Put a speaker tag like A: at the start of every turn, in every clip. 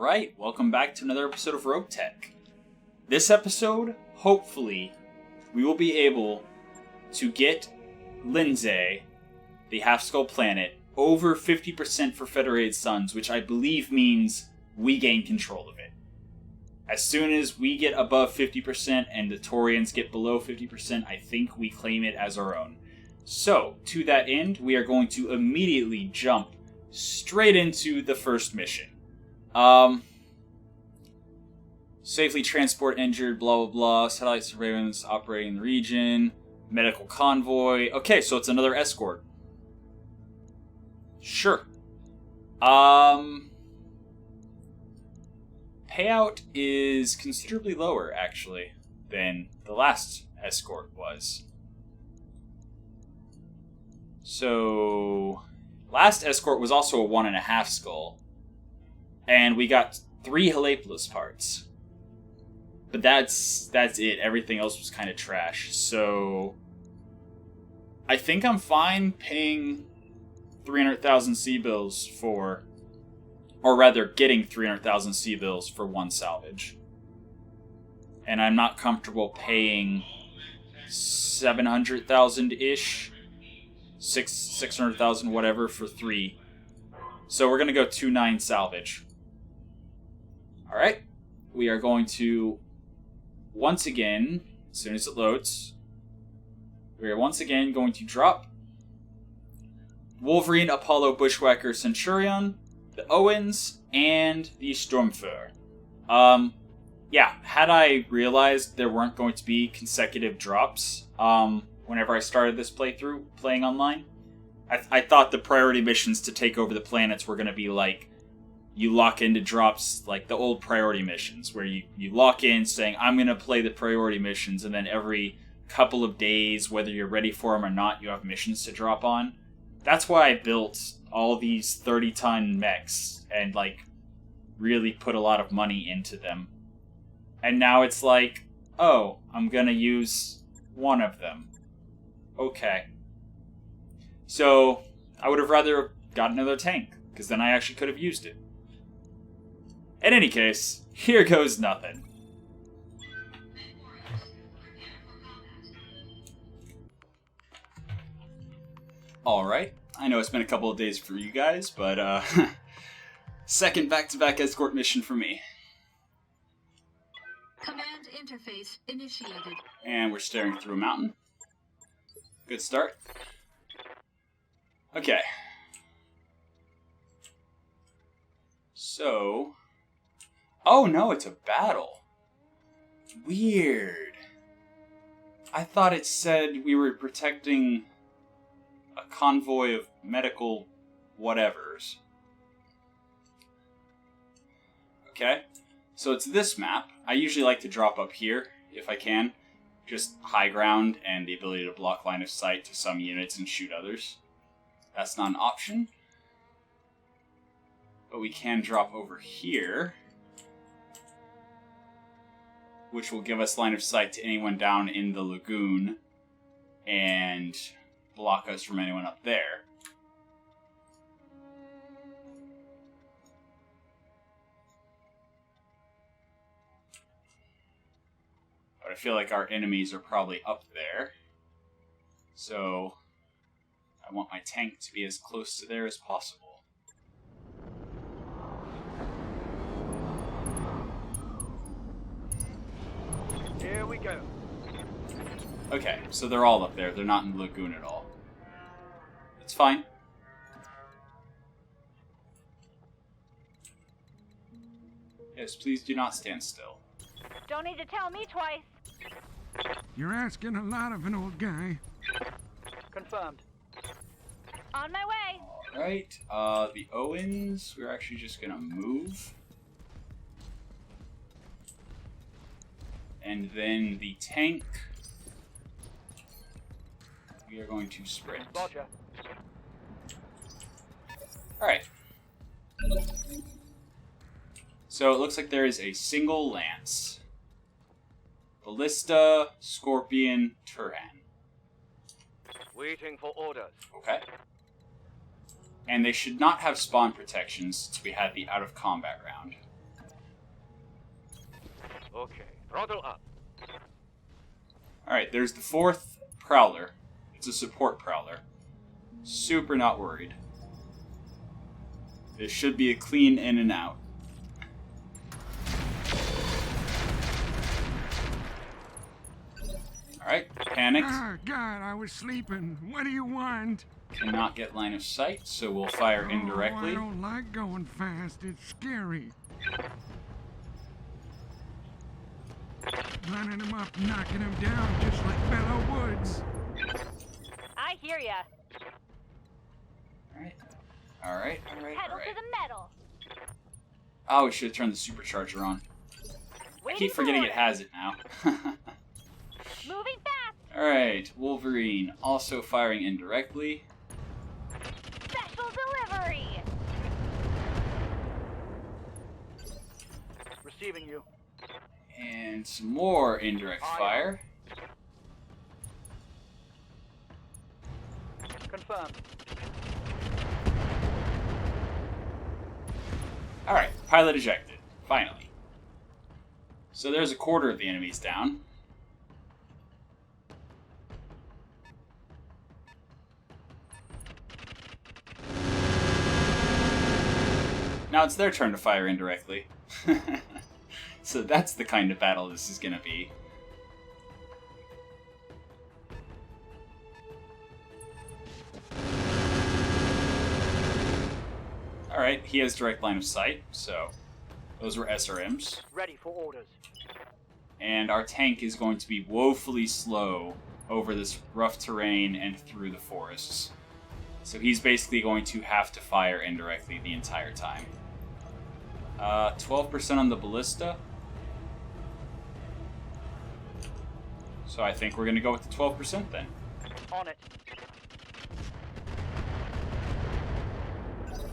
A: Alright, welcome back to another episode of Roguetech. This episode, hopefully, we will be able to get Lindsay, the half-skull planet, over 50% for Federated Suns, which I believe means we gain control of it. As soon as we get above 50% and the Taurians get below 50%, I think we claim it as our own. So, to that end, we are going to immediately jump straight into the first mission. Safely transport injured, blah blah blah, satellite surveillance operating in the region, medical convoy. Okay, so it's another escort. Sure. Payout is considerably lower, actually, than the last escort was. So, last escort was also a 1.5 skull, and we got 3 Helepolis parts. But that's it. Everything else was kind of trash. So, I think I'm fine paying 300,000 C-bills for, or rather, getting 300,000 C-bills for 1 salvage. And I'm not comfortable paying 700,000-ish, 600,000, whatever, for 3. So we're going to go 2.9 salvage. Alright, we are going to, once again, as soon as it loads, we are once again going to drop Wolverine, Apollo, Bushwhacker, Centurion, the Owens, and the Stormfur. Yeah, had I realized there weren't going to be consecutive drops, whenever I started this playthrough, playing online, I thought the priority missions to take over the planets were going to be like, you lock into drops, like the old priority missions, where you lock in saying, I'm going to play the priority missions, and then every couple of days, whether you're ready for them or not, you have missions to drop on. That's why I built all these 30-ton mechs, and, like, really put a lot of money into them. And now it's like, oh, I'm going to use one of them. Okay. So, I would have rather got another tank, because then I actually could have used it. In any case, here goes nothing. Alright, I know it's been a couple of days for you guys, but second back-to-back escort mission for me.
B: Command interface initiated.
A: And we're staring through a mountain. Good start. Okay. So... oh no, it's a battle. Weird. I thought it said we were protecting a convoy of medical whatevers. Okay. So it's this map. I usually like to drop up here, if I can. Just high ground and the ability to block line of sight to some units and shoot others. That's not an option. But we can drop over here, which will give us line of sight to anyone down in the lagoon and block us from anyone up there. But I feel like our enemies are probably up there. So I want my tank to be as close to there as possible.
C: Here we go.
A: Okay, so they're all up there. They're not in the lagoon at all. It's fine. Yes, please do not stand still.
D: Don't need to tell me twice.
E: You're asking a lot of an old guy.
C: Confirmed.
D: On my way.
A: Alright, the Owens, we're actually just gonna move. And then the tank, we are going to sprint.
C: Roger.
A: Alright. So it looks like there is a single lance. Ballista, Scorpion, Turan.
C: Waiting for orders.
A: Okay. And they should not have spawn protection since we had the out of combat round.
C: Okay, throttle up.
A: Alright, there's the 4th Prowler. It's a support Prowler. Super not worried. This should be a clean in and out. Alright, panicked.
E: Ah, God, I was sleeping. What do you want?
A: Cannot get line of sight, so we'll fire
E: Oh,
A: indirectly.
E: I don't like going fast. It's scary. Running them up, knocking them down, just like Bellow Woods.
D: I hear ya.
A: Alright.
D: Pedal to the metal.
A: Oh, we should have turned the supercharger on. I keep forgetting it has it now.
D: Moving fast.
A: Alright, Wolverine also firing indirectly.
D: Special delivery.
C: Receiving you.
A: And some more indirect fire.
C: Confirmed.
A: Alright, pilot ejected. Finally. So there's a quarter of the enemies down. Now it's their turn to fire indirectly. So that's the kind of battle this is going to be. Alright, he has direct line of sight, so those were SRMs.
C: Ready for orders.
A: And our tank is going to be woefully slow over this rough terrain and through the forests. So he's basically going to have to fire indirectly the entire time. 12% on the ballista. So I think we're going to go with the 12% then.
C: On it.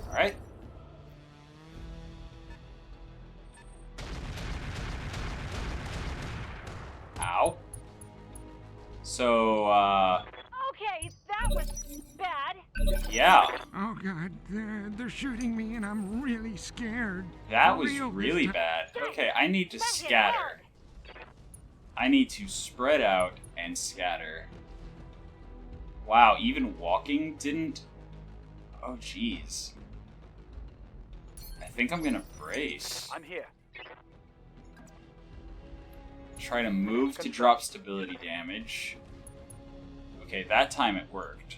A: Alright. Ow. So,
D: Okay, that was bad.
A: yeah.
E: Oh, God, they're shooting me, and I'm really scared.
A: That
E: For
A: was
E: real this
A: really
E: time.
A: bad. Okay, I need to
D: That hit
A: scatter.
D: hard.
A: I need to spread out and scatter. Wow, even walking didn't... Oh, jeez. I think I'm gonna brace.
C: I'm here.
A: Try to move to drop stability damage. Okay, that time it worked.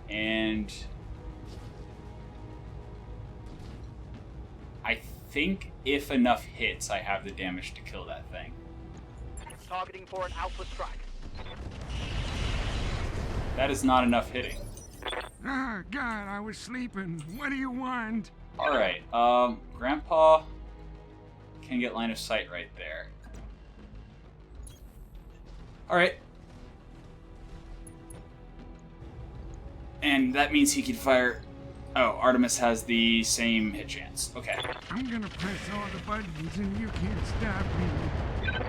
A: And... I think if enough hits, I have the damage to kill that thing.
C: Targeting for an alpha strike.
A: That is not enough hitting.
E: Ah, God, I was sleeping. What do you want?
A: Alright, Grandpa can get line of sight right there. Alright. And that means he can fire... Oh, Artemis has the same hit chance. Okay.
E: I'm gonna press all the buttons, and you can't stop me.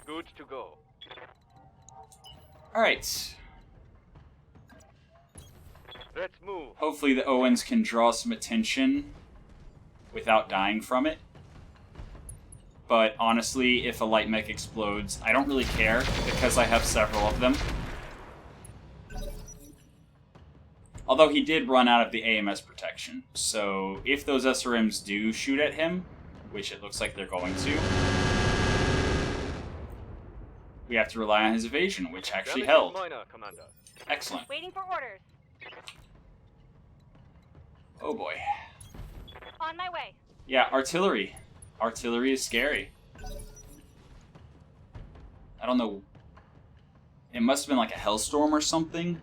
C: Good to go.
A: Alright.
C: Let's move.
A: Hopefully the Owens can draw some attention without dying from it. But honestly, if a light mech explodes, I don't really care because I have several of them. Although he did run out of the AMS protection, so if those SRMs do shoot at him, which it looks like they're going to, we have to rely on his evasion, which actually
C: Damage
A: held.
C: minor, Commander.
A: Excellent.
D: Waiting for orders.
A: Oh boy.
D: On my way.
A: Yeah, artillery. Artillery is scary. I don't know. It must have been like a hellstorm or something.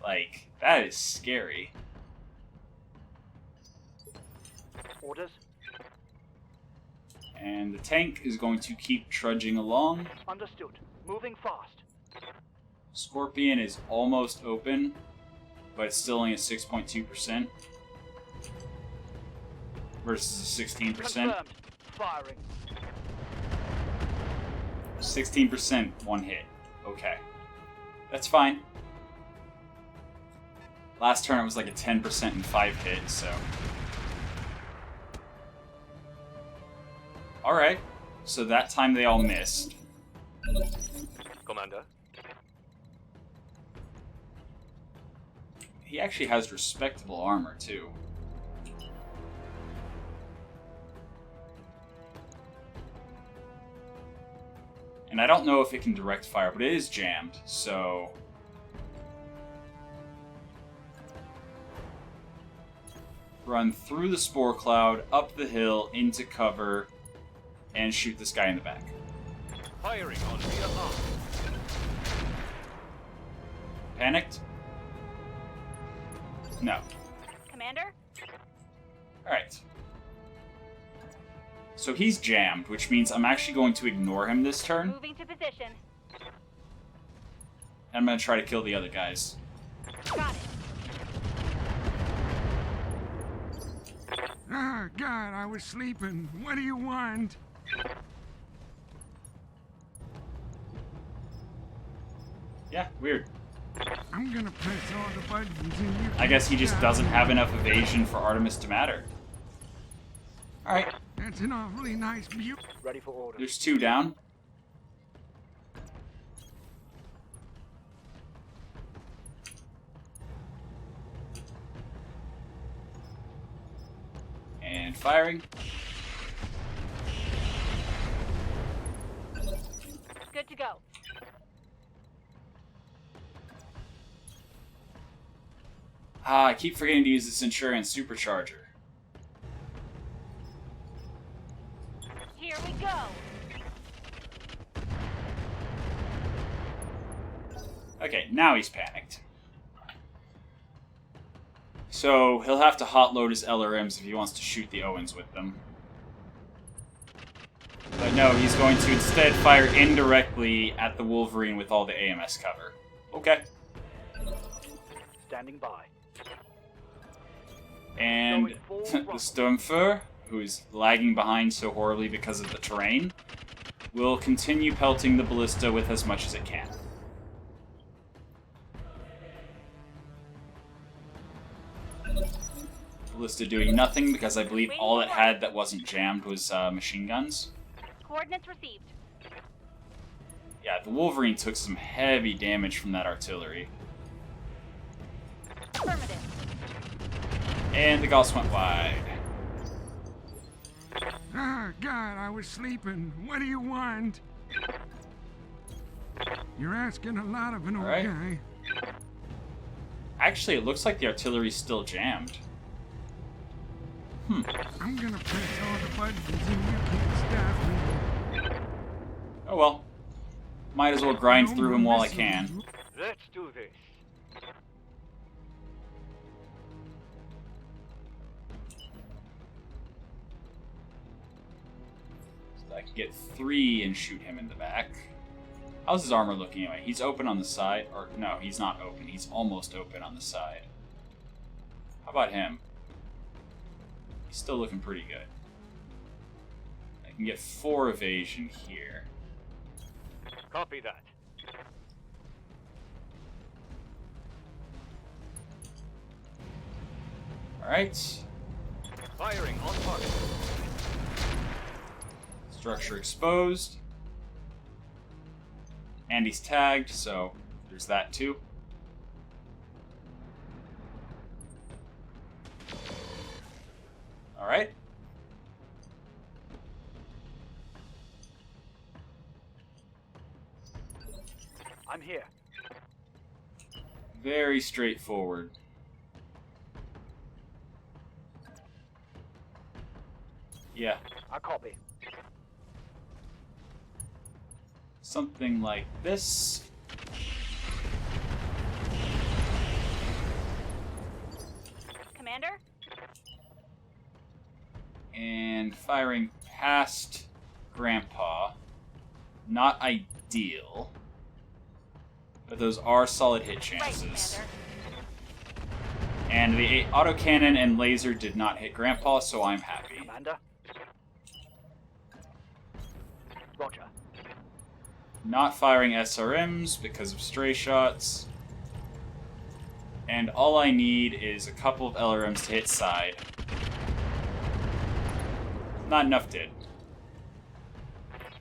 A: Like, that is scary.
C: Orders.
A: And the tank is going to keep trudging along.
C: Understood. Moving fast.
A: Scorpion is almost open, but it's still only at 6.2%. Versus a 16%.
C: Confirmed. Firing.
A: 16%, one hit. Okay. That's fine. Last turn it was like a 10% and 5 hit, so Alright. So that time they all missed.
C: Commander.
A: He actually has respectable armor, too. And I don't know if it can direct fire, but it is jammed, so... Run through the spore cloud, up the hill, into cover, and shoot this guy in the back.
C: Firing on rear arm.
A: Panicked? No.
D: Commander?
A: Alright. So he's jammed, which means I'm actually going to ignore him this turn.
D: Moving to position.
A: And I'm going to try to kill the other guys.
D: Got it.
E: Ah, God, I was sleeping. What do you want?
A: Yeah, weird.
E: I'm gonna press all the buttons and you
A: I guess he just
E: can't
A: doesn't
E: stop
A: have
E: me.
A: enough evasion for Artemis to matter. Alright,
E: That's an awfully nice view.
C: Ready for orders.
A: there's 2 down. And firing.
D: Good to go.
A: Ah, I keep forgetting to use the Centurion Supercharger.
D: Here we go.
A: Okay, now he's panicked. So, he'll have to hotload his LRMs if he wants to shoot the Owens with them. But no, he's going to instead fire indirectly at the Wolverine with all the AMS cover. Okay.
C: Standing by.
A: And the Sturmfur, who is lagging behind so horribly because of the terrain, will continue pelting the ballista with as much as it can. Ballista doing nothing because I believe all it had that wasn't jammed was machine guns.
D: Coordinates received.
A: Yeah, the Wolverine took some heavy damage from that artillery.
D: Affirmative.
A: And the Gauss went wide.
E: Ah, God, I was sleeping. What do you want? You're asking a lot of an old
A: Alright.
E: guy.
A: Actually, it looks like the artillery's still jammed.
E: I'm gonna press all the buttons and you can't stop me.
A: Oh well. Might as well grind
E: No
A: through him while I
E: missile.
A: can.
C: Let's do this.
A: So I can get 3 and shoot him in the back. How's his armor looking anyway? He's open on the side. Or, no, he's not open. He's almost open on the side. How about him? He's still looking pretty good. I can get 4 evasion here.
C: Copy that.
A: Alright.
C: Firing on target.
A: Structure exposed. And he's tagged, so there's that too. Alright.
C: I'm here.
A: Very straightforward. Yeah,
C: I copy.
A: something like this.
D: Commander?
A: And firing past Grandpa. Not ideal. But those are solid hit
D: Right,
A: chances.
D: Commander.
A: And the autocannon and laser did not hit Grandpa, so I'm happy.
C: Commander. Roger.
A: Not firing SRMs because of stray shots. And all I need is a couple of LRMs to hit side. Not enough did.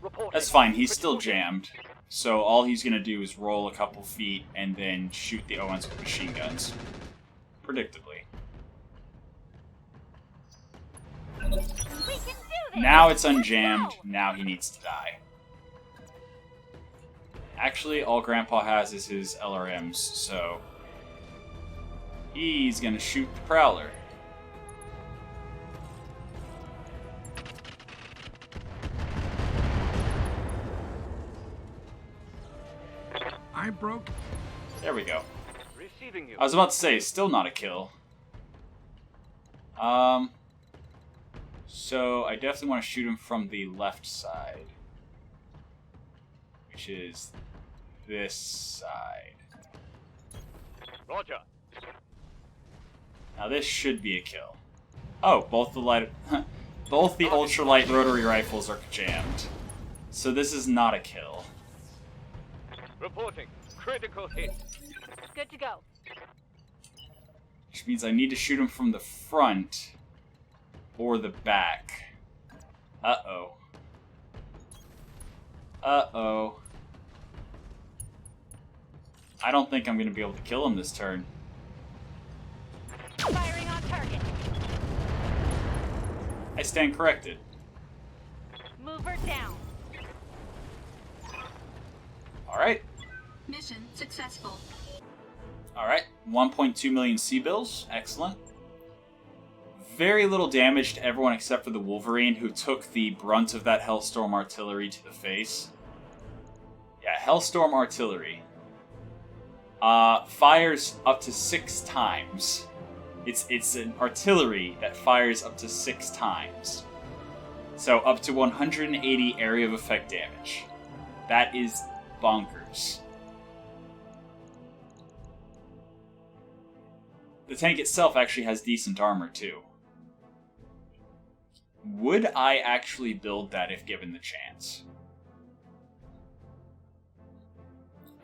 C: Reporting.
A: That's fine, he's still
C: Critical hit.
A: jammed. So all he's gonna do is roll a couple feet and then shoot the Owens with machine guns. Predictably.
D: We can do this!
A: Now it's unjammed, now he needs to die. Actually, all Grandpa has is his LRMs, so... he's gonna shoot the Prowler.
E: I broke.
A: There we go.
C: Receiving you.
A: I was about to say, still not a kill. So I definitely want to shoot him from the left side. Which is this side.
C: Roger.
A: Now this should be a kill. Oh, both the ultralight rotary rifles are jammed. So this is not a kill.
C: Reporting. Critical hit.
D: Good to go.
A: Which means I need to shoot him from the front or the back. Uh-oh. Uh-oh. I don't think I'm going to be able to kill him this turn.
D: Firing on target.
A: I stand corrected.
D: Mover down.
A: Alright.
B: Mission successful.
A: Alright. 1.2 million C-bills. Excellent. Very little damage to everyone except for the Wolverine, who took the brunt of that Hellstorm artillery to the face. Yeah, Hellstorm artillery. Fires up to 6 times. It's an artillery that fires up to 6 times. So up to 180 area of effect damage. That is bonkers. The tank itself actually has decent armor too. Would I actually build that if given the chance?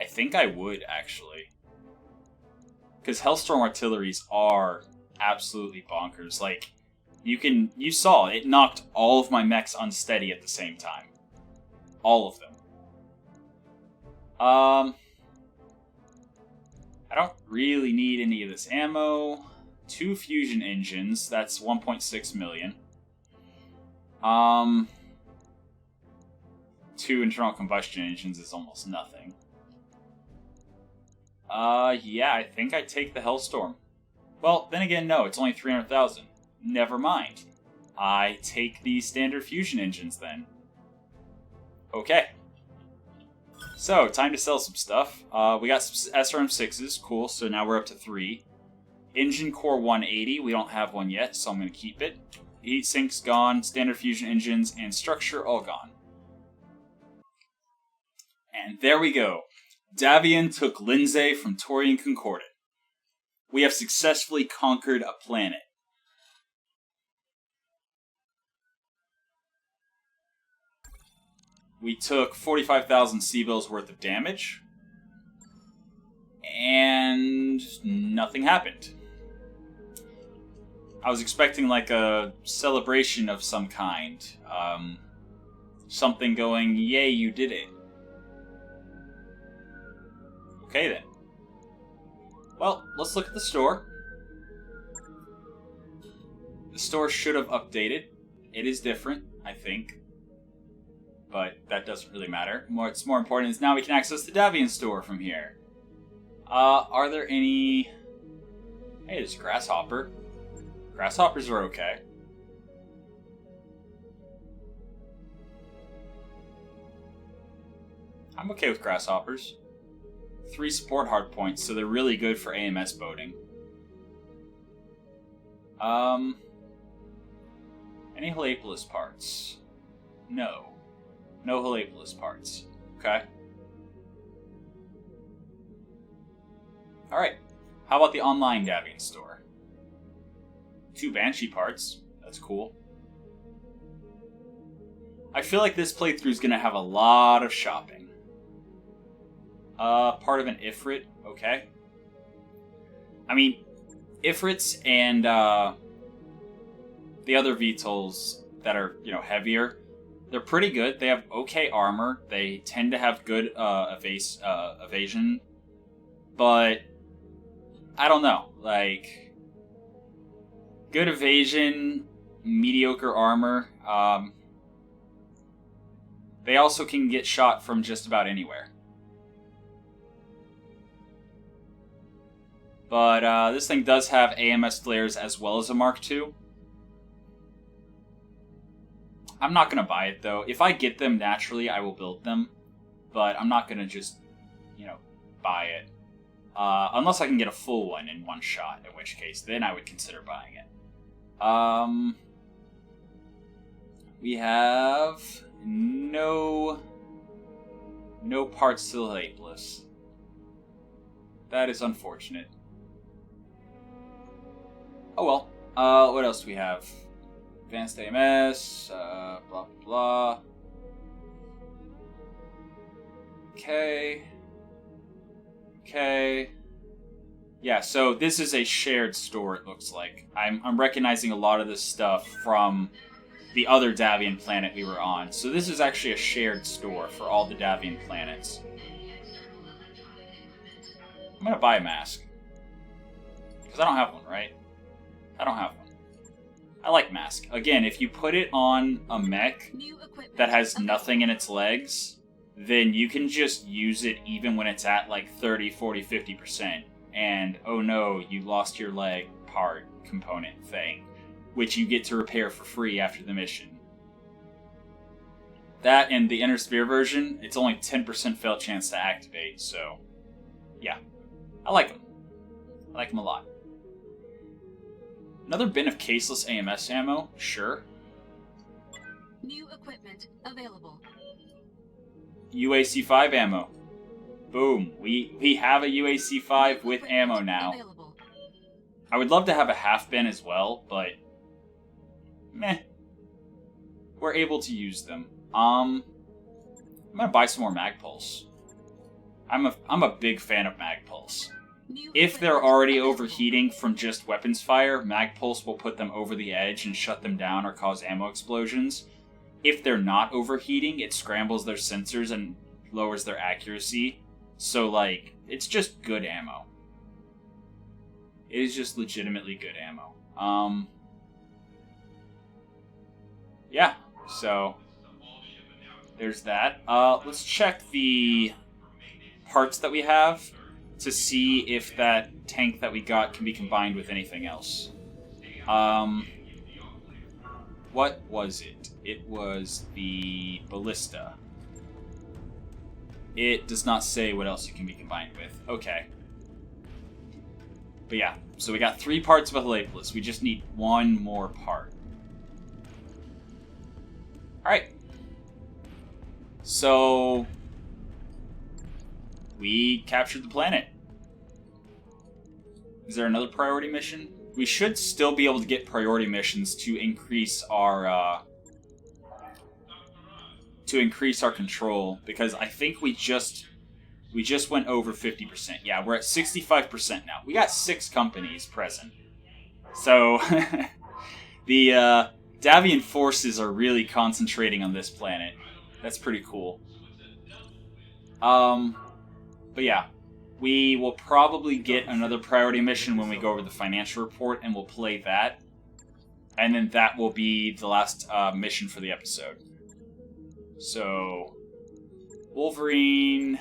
A: I think I would, actually. Because Hellstorm artilleries are absolutely bonkers. Like, you saw, it knocked all of my mechs unsteady at the same time. All of them. I don't really need any of this ammo. 2 fusion engines, that's 1.6 million. 2 internal combustion engines is almost nothing. Yeah, I think I take the Hellstorm. Well, then again, no, it's only 300,000. Never mind. I take the standard fusion engines then. Okay. So, time to sell some stuff. We got some SRM6s, cool, so now we're up to 3. Engine core 180, we don't have one yet, so I'm going to keep it. Heat sinks gone, standard fusion engines, and structure all gone. And there we go. Davion took Lindsay from Taurian Concordant. We have successfully conquered a planet. We took 45,000 C-bills worth of damage. And nothing happened. I was expecting like a celebration of some kind. Something going, yay, you did it. Okay then. Well, let's look at the store. The store should have updated. It is different, I think. But that doesn't really matter. What's more important is now we can access the Davion store from here. Are there any... Hey, there's a grasshopper. Grasshoppers are okay. I'm okay with grasshoppers. 3 support hardpoints, so they're really good for AMS boating. Any Helepolis parts? No. No Helepolis parts. Okay. Alright. How about the online Davion store? 2 Banshee parts. That's cool. I feel like this playthrough is going to have a lot of shopping. Part of an Ifrit. Okay. I mean, Ifrits and the other VTOLs that are, heavier, They're pretty good. They have okay armor. They tend to have good evasion. But I don't know. Like, good evasion, mediocre armor. They also can get shot from just about anywhere. But this thing does have AMS flares as well as a Mark II. I'm not going to buy it, though. If I get them naturally, I will build them. But I'm not going to just, buy it. Unless I can get a full one in one shot, in which case, then I would consider buying it. We have no parts to the Lapeless. That is unfortunate. Oh well. What else do we have? Advanced AMS, blah blah blah. Okay. Yeah, so this is a shared store, it looks like. I'm recognizing a lot of this stuff from the other Davion planet we were on. So this is actually a shared store for all the Davion planets. I'm gonna buy a mask. Because I don't have one, right? I don't have one. I like mask. Again, if you put it on a mech that has nothing in its legs, then you can just use it even when it's at like 30, 40, 50%. And oh no, you lost your leg part component thing, which you get to repair for free after the mission. That and the Inner Sphere version, it's only 10% fail chance to activate, so yeah. I like them. I like them a lot. Another bin of caseless AMS ammo? Sure.
B: New equipment available.
A: UAC-5 ammo. Boom. We have a UAC-5 with ammo now.
B: Available.
A: I would love to have a half bin as well, but meh. We're able to use them. I'm gonna buy some more Magpulse. I'm a big fan of Magpulse. If they're already overheating from just weapons fire, Magpulse will put them over the edge and shut them down or cause ammo explosions. If they're not overheating, it scrambles their sensors and lowers their accuracy. So, like, it's just good ammo. It is just legitimately good ammo. Yeah, so there's that. Let's check the parts that we have to see if that tank that we got can be combined with anything else. What was it? It was the ballista. It does not say what else it can be combined with. Okay. But yeah, so we got 3 parts of a Lapeless. We just need 1 more part. Alright. So we captured the planet. Is there another priority mission? We should still be able to get priority missions to increase our control, because I think we just went over 50%. Yeah, we're at 65% now. We got 6 companies present. So the Davion forces are really concentrating on this planet. That's pretty cool. But yeah, we will probably get another priority mission when we go over the financial report, and we'll play that. And then that will be the last mission for the episode. So, Wolverine,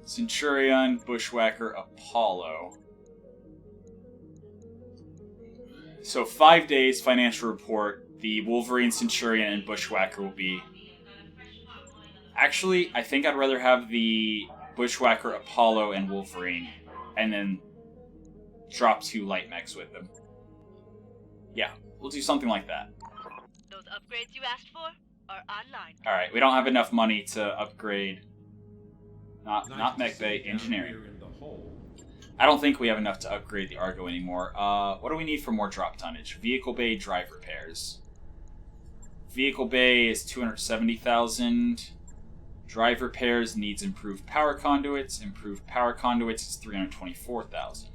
A: Centurion, Bushwhacker, Apollo. So 5 days, financial report. The Wolverine, Centurion, and Bushwhacker will be... Actually, I think I'd rather have the Bushwhacker, Apollo, and Wolverine, and then drop 2 light mechs with them. Yeah, we'll do something like that.
F: Those upgrades you asked for are online.
A: Alright, we don't have enough money to upgrade... Not mech bay, engineering. I don't think we have enough to upgrade the Argo anymore. What do we need for more drop tonnage? Vehicle bay, drive repairs. Vehicle bay is 270,000. Drive repairs needs improved power conduits. Improved power conduits is 324,000.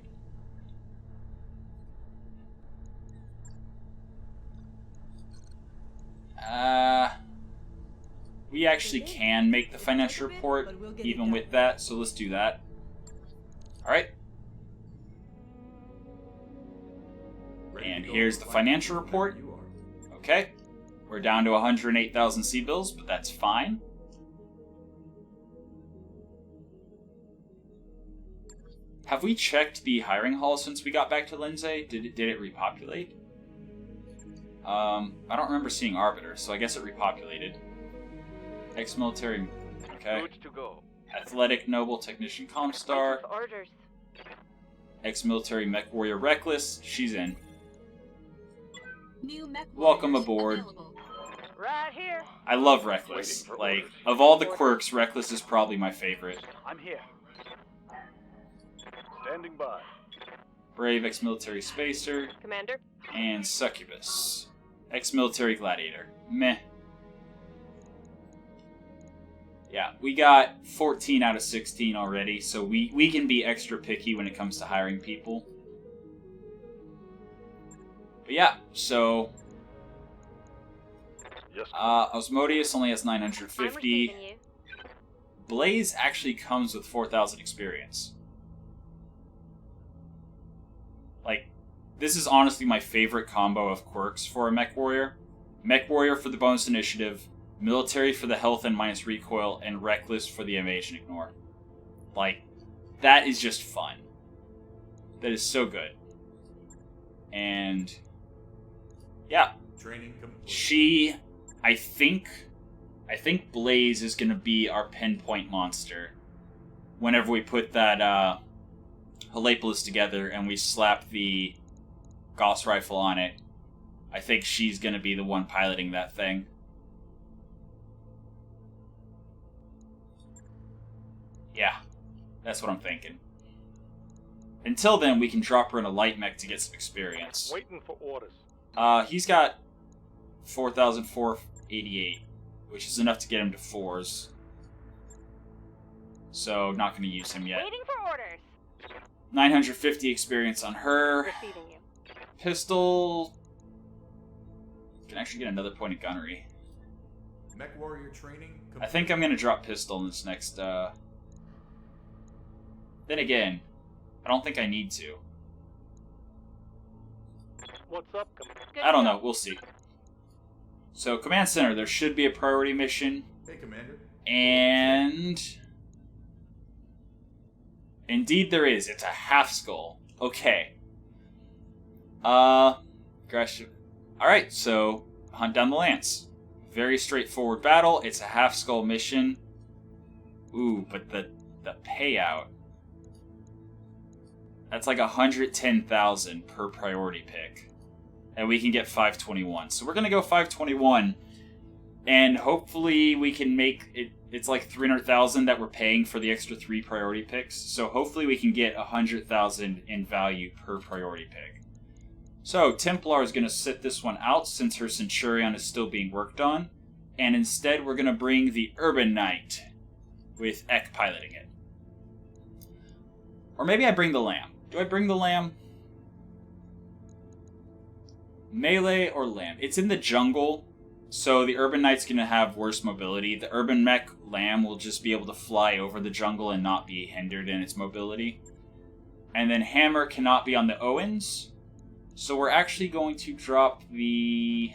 A: we actually can make the financial report even with that, so let's do that. Alright. And here's the financial report. Okay. We're down to 108,000 C-bills, but that's fine. Have we checked the hiring hall since we got back to Lindsay? Did it repopulate? I don't remember seeing Arbiter, so I guess it repopulated. Ex-military, okay.
C: Good to go.
A: Athletic Noble Technician Comstar.
D: Orders.
A: Ex-military Mech Warrior Reckless, she's in.
B: New mech
A: Welcome
B: warriors
A: aboard.
B: available.
D: Right here.
A: I love Reckless. Like, of all the quirks, Reckless is probably my favorite.
C: I'm here. Standing by.
A: Brave Ex-military Spacer.
D: Commander.
A: And Succubus. Ex-military Gladiator. Meh. Yeah, we got 14 out of 16 already, so we can be extra picky when it comes to hiring people. But yeah, so...
C: Yes.
A: Osmodius only has
D: I'm
A: 950.
D: receiving you.
A: Blaze actually comes with 4,000 experience. Like, this is honestly my favorite combo of quirks for a Mech Warrior. Mech Warrior for the bonus initiative, Military for the health and minus recoil, and Reckless for the evasion ignore. Like, that is just fun. That is so good. And, yeah.
G: Training complete.
A: She, I think Blaze is going to be our pinpoint monster whenever we put that Helepolis together and we slap the Gauss rifle on it. I think she's going to be the one piloting that thing. Yeah, that's what I'm thinking. Until then, we can drop her in a light mech to get some experience.
C: Waiting for orders.
A: He's got 4,488, which is enough to get him to 4s. So, not going to use him yet.
D: Waiting for orders.
A: 950 experience on her.
D: Receiving you.
A: Pistol... Can actually get another point of gunnery.
G: Mech warrior training complete.
A: I think I'm going to drop pistol in this next, Then again, I don't think I need to.
C: What's up,
D: Good
A: I don't
D: to
A: know, we'll see. So, Command Center, there should be a priority mission.
G: Hey, Commander.
A: And... Indeed there is. It's a half skull. Okay. Aggression. Alright, so, hunt down the Lance. Very straightforward battle. It's a half skull mission. Ooh, but the payout... That's like 110,000 per priority pick. And we can get 521. So we're going to go 521. And hopefully we can make it... It's like 300,000 that we're paying for the extra 3 priority picks. So hopefully we can get 100,000 in value per priority pick. So Templar is going to sit this one out since her Centurion is still being worked on. And instead we're going to bring the Urban Knight with Ek piloting it. Or maybe I bring the Lamb. Do I bring the Lamb? Melee or Lamb? It's in the jungle, so the Urban Knight's going to have worse mobility. The Urban Mech Lamb will just be able to fly over the jungle and not be hindered in its mobility. And then Hammer cannot be on the Owens, so we're actually going to drop the...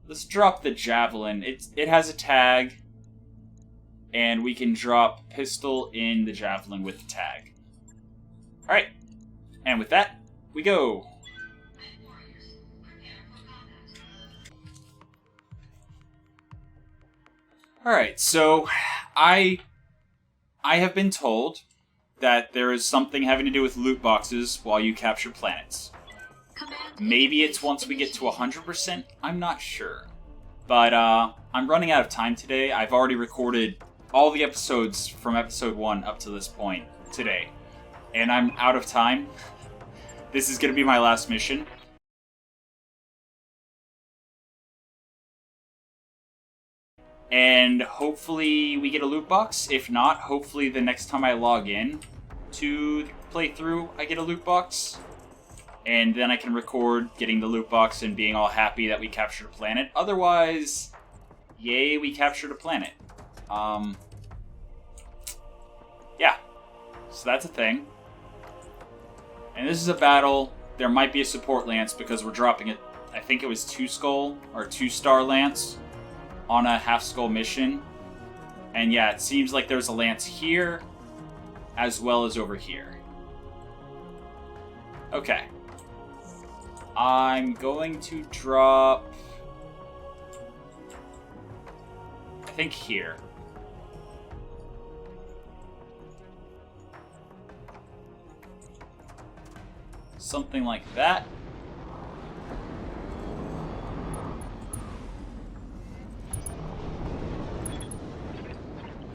A: Let's drop the Javelin. It has a tag, and we can drop Pistol in the Javelin with the tag. Alright, and with that, we go. Alright, so I have been told that there is something having to do with loot boxes while you capture planets. Maybe it's once we get to 100%, I'm not sure. But I'm running out of time today. I've already recorded all the episodes from episode 1 up to this point today. And I'm out of time. This is going to be my last mission. And hopefully we get a loot box. If not, hopefully the next time I log in to play through, I get a loot box. And then I can record getting the loot box and being all happy that we captured a planet. Otherwise, yay, we captured a planet. Yeah. So that's a thing. And this is a battle. There might be a support lance because we're dropping it. I think it was 2-skull or 2-star lance on a half-skull mission. And yeah, it seems like there's a lance here as well as over here. Okay. I'm going to drop, I think, here. Something like that.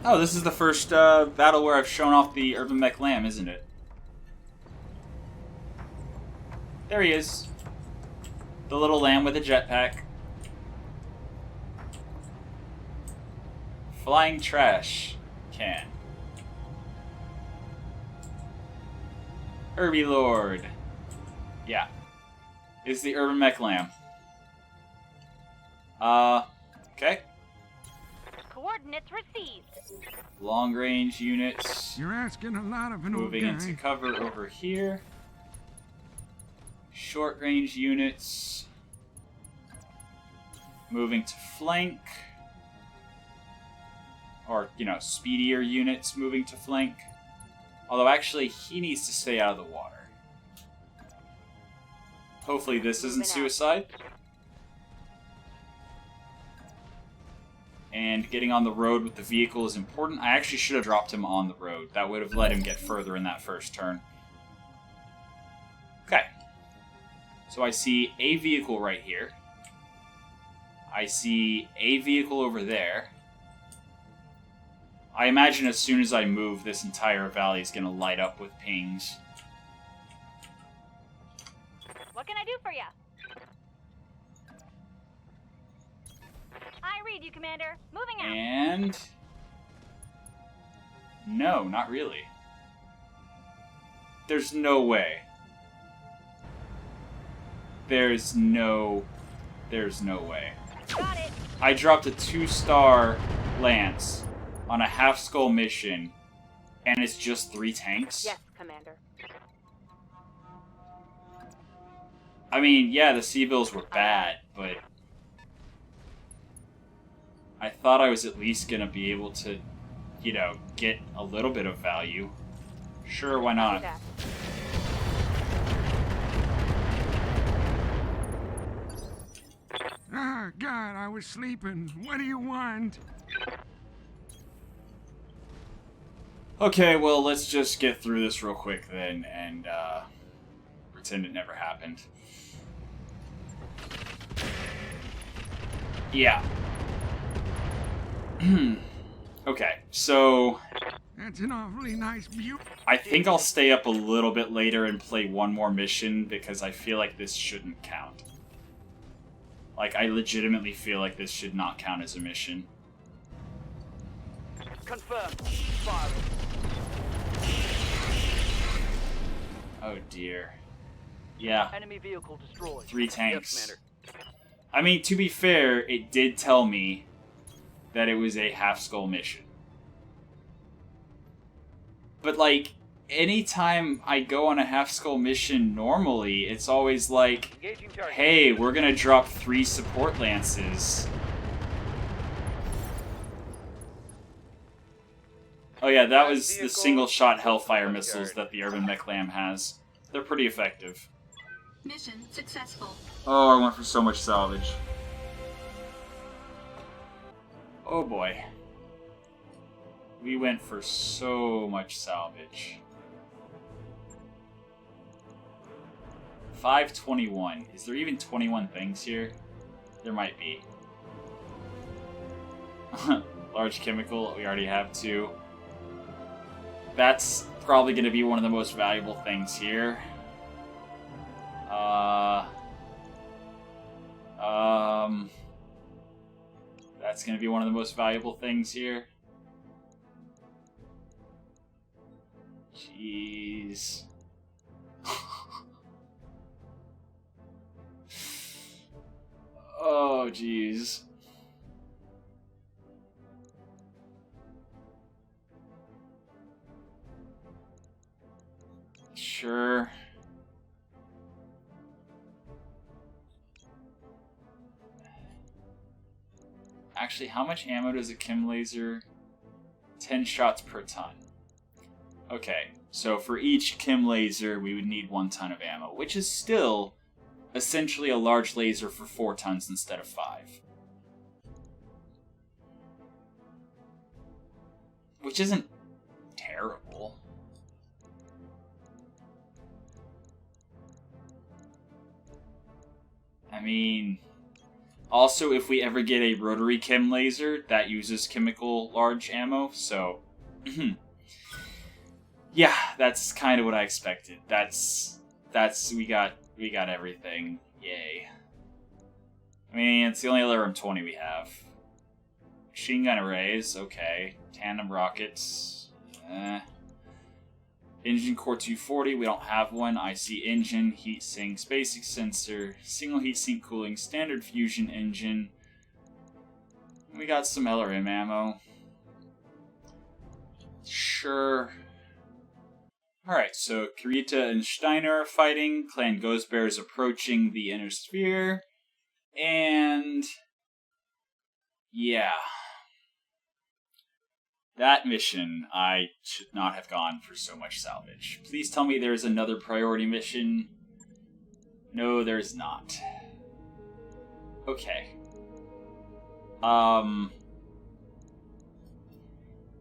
A: Oh, this is the first battle where I've shown off the Urban Mech Lamb, isn't it? There he is. The little lamb with a jetpack. Flying trash can. Herbie Lord. Yeah. Is the Urban Mech Lamb. Okay.
D: Coordinates received.
A: Long range units.
E: You're asking a lot of an old
A: Moving
E: guy.
A: into cover over here. Short range units. Moving to flank. Or, you know, speedier units moving to flank. Although, actually, he needs to stay out of the water. Hopefully this isn't suicide. And getting on the road with the vehicle is important. I actually should have dropped him on the road. That would have let him get further in that first turn. Okay. So I see a vehicle right here. I see a vehicle over there. I imagine as soon as I move, this entire valley is going to light up with pings.
D: What can I do for you? I read you, Commander. Moving out.
A: And... no, not really. There's no way. There's no way.
D: Got it.
A: I dropped a 2-star lance on a half-skull mission, and it's just 3 tanks?
D: Yes, Commander.
A: I mean, yeah, the Seabills were bad, but I thought I was at least gonna be able to, you know, get a little bit of value. Sure, why not?
E: Ah, God, I was sleeping. What do you want?
A: Okay, well, let's just get through this real quick then, and pretend it never happened. Yeah. Okay, so
E: That's an awfully nice view.
A: I think I'll stay up a little bit later and play one more mission because I feel like this shouldn't count. Like, I legitimately feel like this should not count as a mission.
C: Confirmed. Fire.
A: Oh dear. Yeah,
C: Enemy vehicle destroyed.
A: 3 tanks.
C: Yes, Commander.
A: I mean, to be fair, it did tell me that it was a half-skull mission. But, like, anytime I go on a half-skull mission normally, it's always like,
C: Engaging target.
A: hey, we're gonna drop 3 support lances. Oh yeah, that was the single-shot Hellfire missiles that the Urban Mech Lamb has. They're pretty effective.
B: Mission successful.
A: Oh, I went for so much salvage. Oh boy. We went for so much salvage. 521. Is there even 21 things here? There might be. Large chemical, we already have 2. That's probably going to be one of the most valuable things here. That's going to be one of the most valuable things here. Jeez. Oh, jeez. Sure. Actually, how much ammo does a chem laser? 10 shots per ton. Okay, so for each chem laser, we would need 1 ton of ammo, which is still essentially a large laser for 4 tons instead of 5. Which isn't terrible. I mean, also, if we ever get a rotary chem laser, that uses chemical large ammo, so... yeah, that's kind of what I expected. We got everything. Yay. I mean, it's the only other M20 we have. Machine gun arrays, okay. Tandem rockets, Engine core 240, we don't have one. IC engine, heatsink, basic sensor, single heatsink cooling, standard fusion engine. We got some LRM ammo. Sure. Alright, so Kirita and Steiner are fighting. Clan Ghost Bear is approaching the inner sphere. And... yeah. That mission, I should not have gone for so much salvage. Please tell me there's another priority mission. No, there's not. Okay.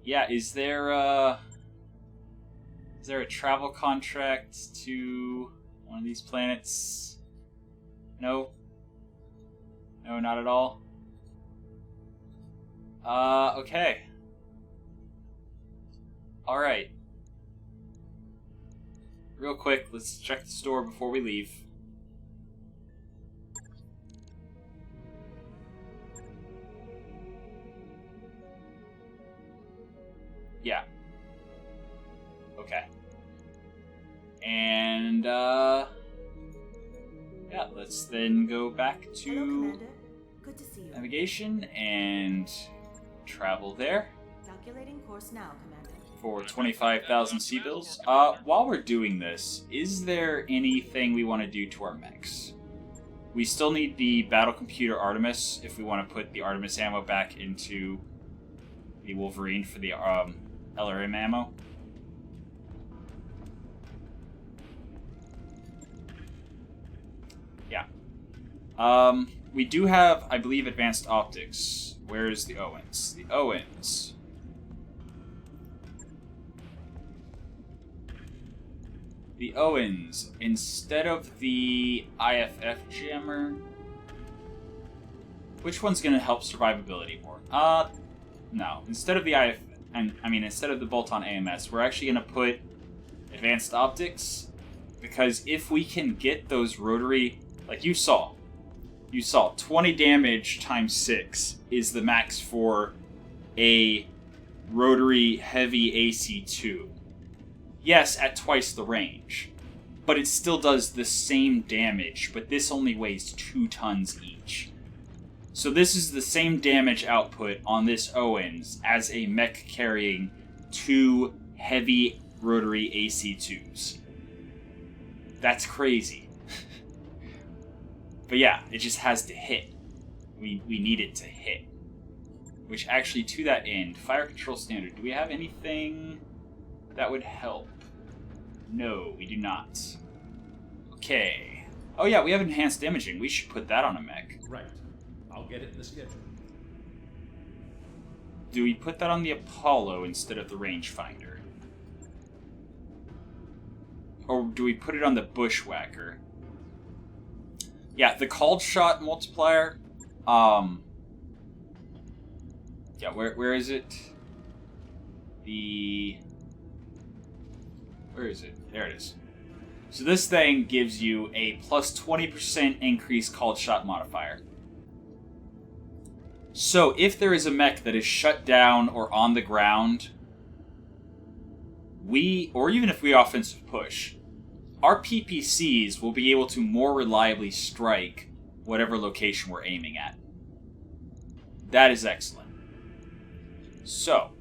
A: Yeah, is there a travel contract to one of these planets? No? No, not at all? Okay. Alright. Real quick, let's check the store before we leave. Yeah. Okay. And, yeah, let's then go back to
H: Hello, Commander. Good to see you.
A: navigation and travel there.
H: Calculating course now, Commander.
A: For 25,000 C-bills. While we're doing this, is there anything we want to do to our mechs? We still need the battle computer Artemis if we want to put the Artemis ammo back into the Wolverine for the LRM ammo. Yeah. We do have, I believe, advanced optics. Where's the Owens? The Owens. The Owens, instead of the IFF jammer, which one's going to help survivability more? No. Instead of the instead of the bolt-on AMS, we're actually going to put advanced optics, because if we can get those rotary, like you saw 20 damage times 6 is the max for a rotary heavy AC2. Yes, at twice the range, but it still does the same damage, but this only weighs 2 tons each. So this is the same damage output on this Owens as a mech carrying 2 heavy rotary AC2s. That's crazy. But yeah, it just has to hit. We need it to hit. Which actually, to that end, fire control standard, do we have anything that would help? No, we do not. Okay. Oh yeah, we have enhanced imaging. We should put that on a mech.
G: Right. I'll get it in the schedule.
A: Do we put that on the Apollo instead of the rangefinder? Or do we put it on the Bushwhacker? Yeah, the called shot multiplier. Yeah, where is it? Where is it? There it is. So this thing gives you a plus 20% increased called shot modifier. So if there is a mech that is shut down or on the ground, or even if we offensive push, our PPCs will be able to more reliably strike whatever location we're aiming at. That is excellent. So,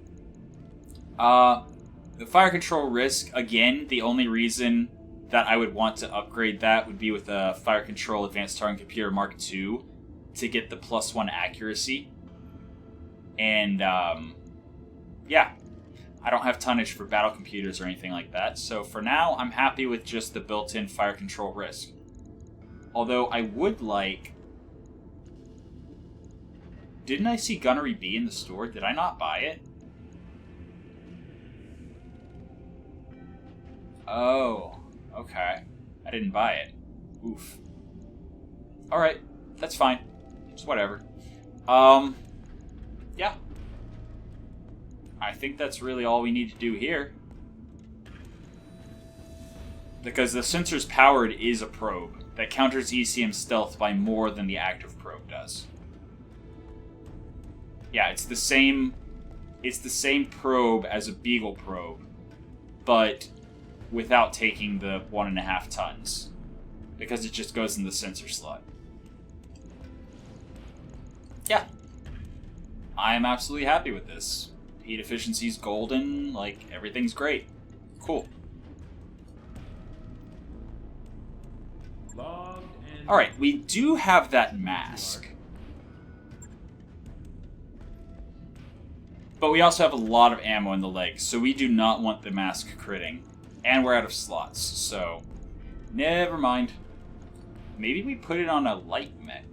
A: the fire control risk, again, the only reason that I would want to upgrade that would be with a Fire Control Advanced Targeting Computer Mark II to get the +1 accuracy. And, yeah. I don't have tonnage for battle computers or anything like that, so for now, I'm happy with just the built-in fire control risk. Although, I would like... Didn't I see Gunnery B in the store? Did I not buy it? Oh, okay. I didn't buy it. Oof. Alright, that's fine. It's whatever. Yeah. I think that's really all we need to do here. Because the sensor's powered is a probe that counters ECM stealth by more than the active probe does. Yeah, it's the same probe as a Beagle probe, but without taking the 1.5 tons. Because it just goes in the sensor slot. Yeah. I am absolutely happy with this. Heat efficiency's golden, like, everything's great. Cool. Alright, we do have that mask. But we also have a lot of ammo in the legs, so we do not want the mask critting. And we're out of slots, so... Never mind. Maybe we put it on a light mech.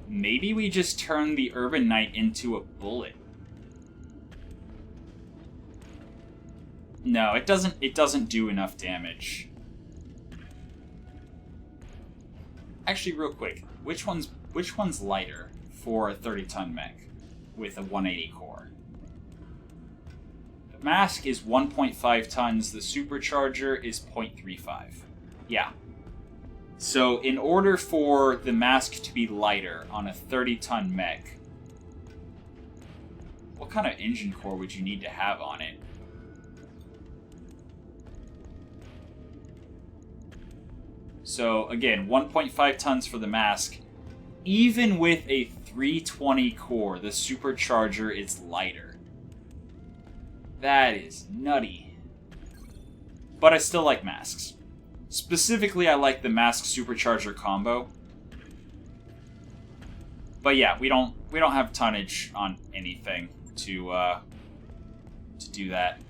A: Maybe we just turn the Urban Knight into a bullet. No, it doesn't do enough damage. Actually, real quick, which one's lighter for a 30-ton mech with a 180 core? The mask is 1.5 tons, the supercharger is 0.35. Yeah. So, in order for the mask to be lighter on a 30-ton mech, what kind of engine core would you need to have on it? So, again, 1.5 tons for the mask. Even with a 320 core, the supercharger is lighter. That is nutty. But I still like masks. Specifically, I like the mask supercharger combo. But yeah, we don't have tonnage on anything to do that.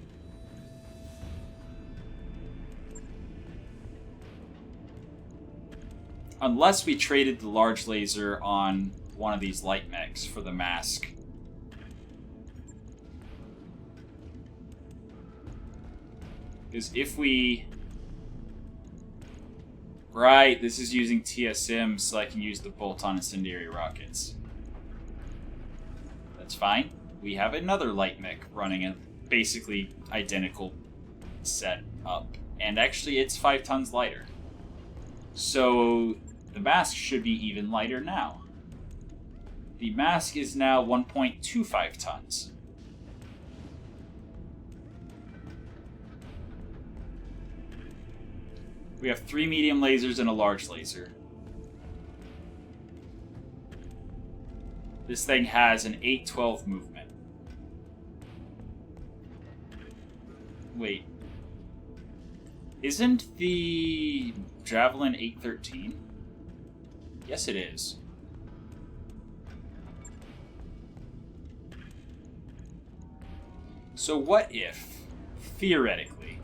A: Unless we traded the large laser on one of these light mechs for the mask. Because if we... Right, this is using TSM so I can use the bolt-on incendiary rockets. That's fine. We have another light mech running a basically identical setup. And actually it's 5 tons lighter. So the mask should be even lighter now. The mask is now 1.25 tons. We have 3 medium lasers and a large laser. This thing has an 812 movement. Wait. Isn't the Javelin 813? Yes, it is. So what if, theoretically,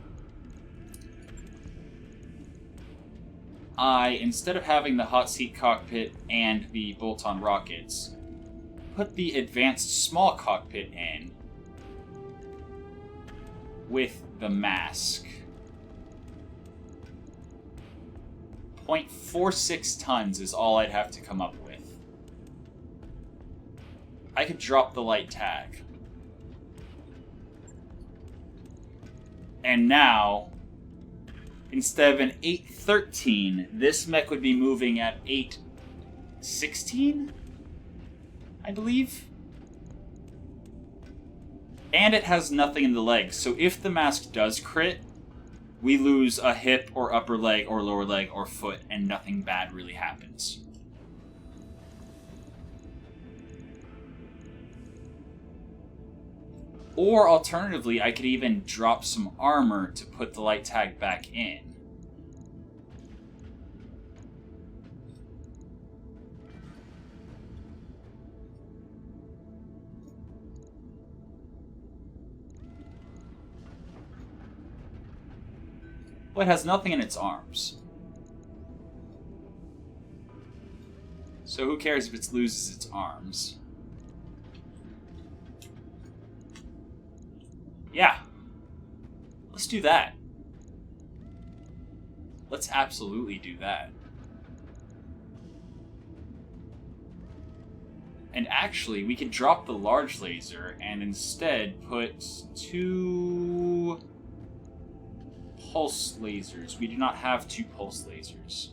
A: I, instead of having the hot seat cockpit and the bolt-on rockets, put the advanced small cockpit in with the mask. 0.46 tons is all I'd have to come up with. I could drop the light tag. And now, instead of an 813, this mech would be moving at 816, I believe. And it has nothing in the legs, so if the mask does crit, we lose a hip or upper leg or lower leg or foot, and nothing bad really happens. Or alternatively, I could even drop some armor to put the light tag back in. But it has nothing in its arms. So who cares if it loses its arms? Yeah. Let's do that. Let's absolutely do that. And actually, we could drop the large laser and instead put 2 pulse lasers. We do not have 2 pulse lasers.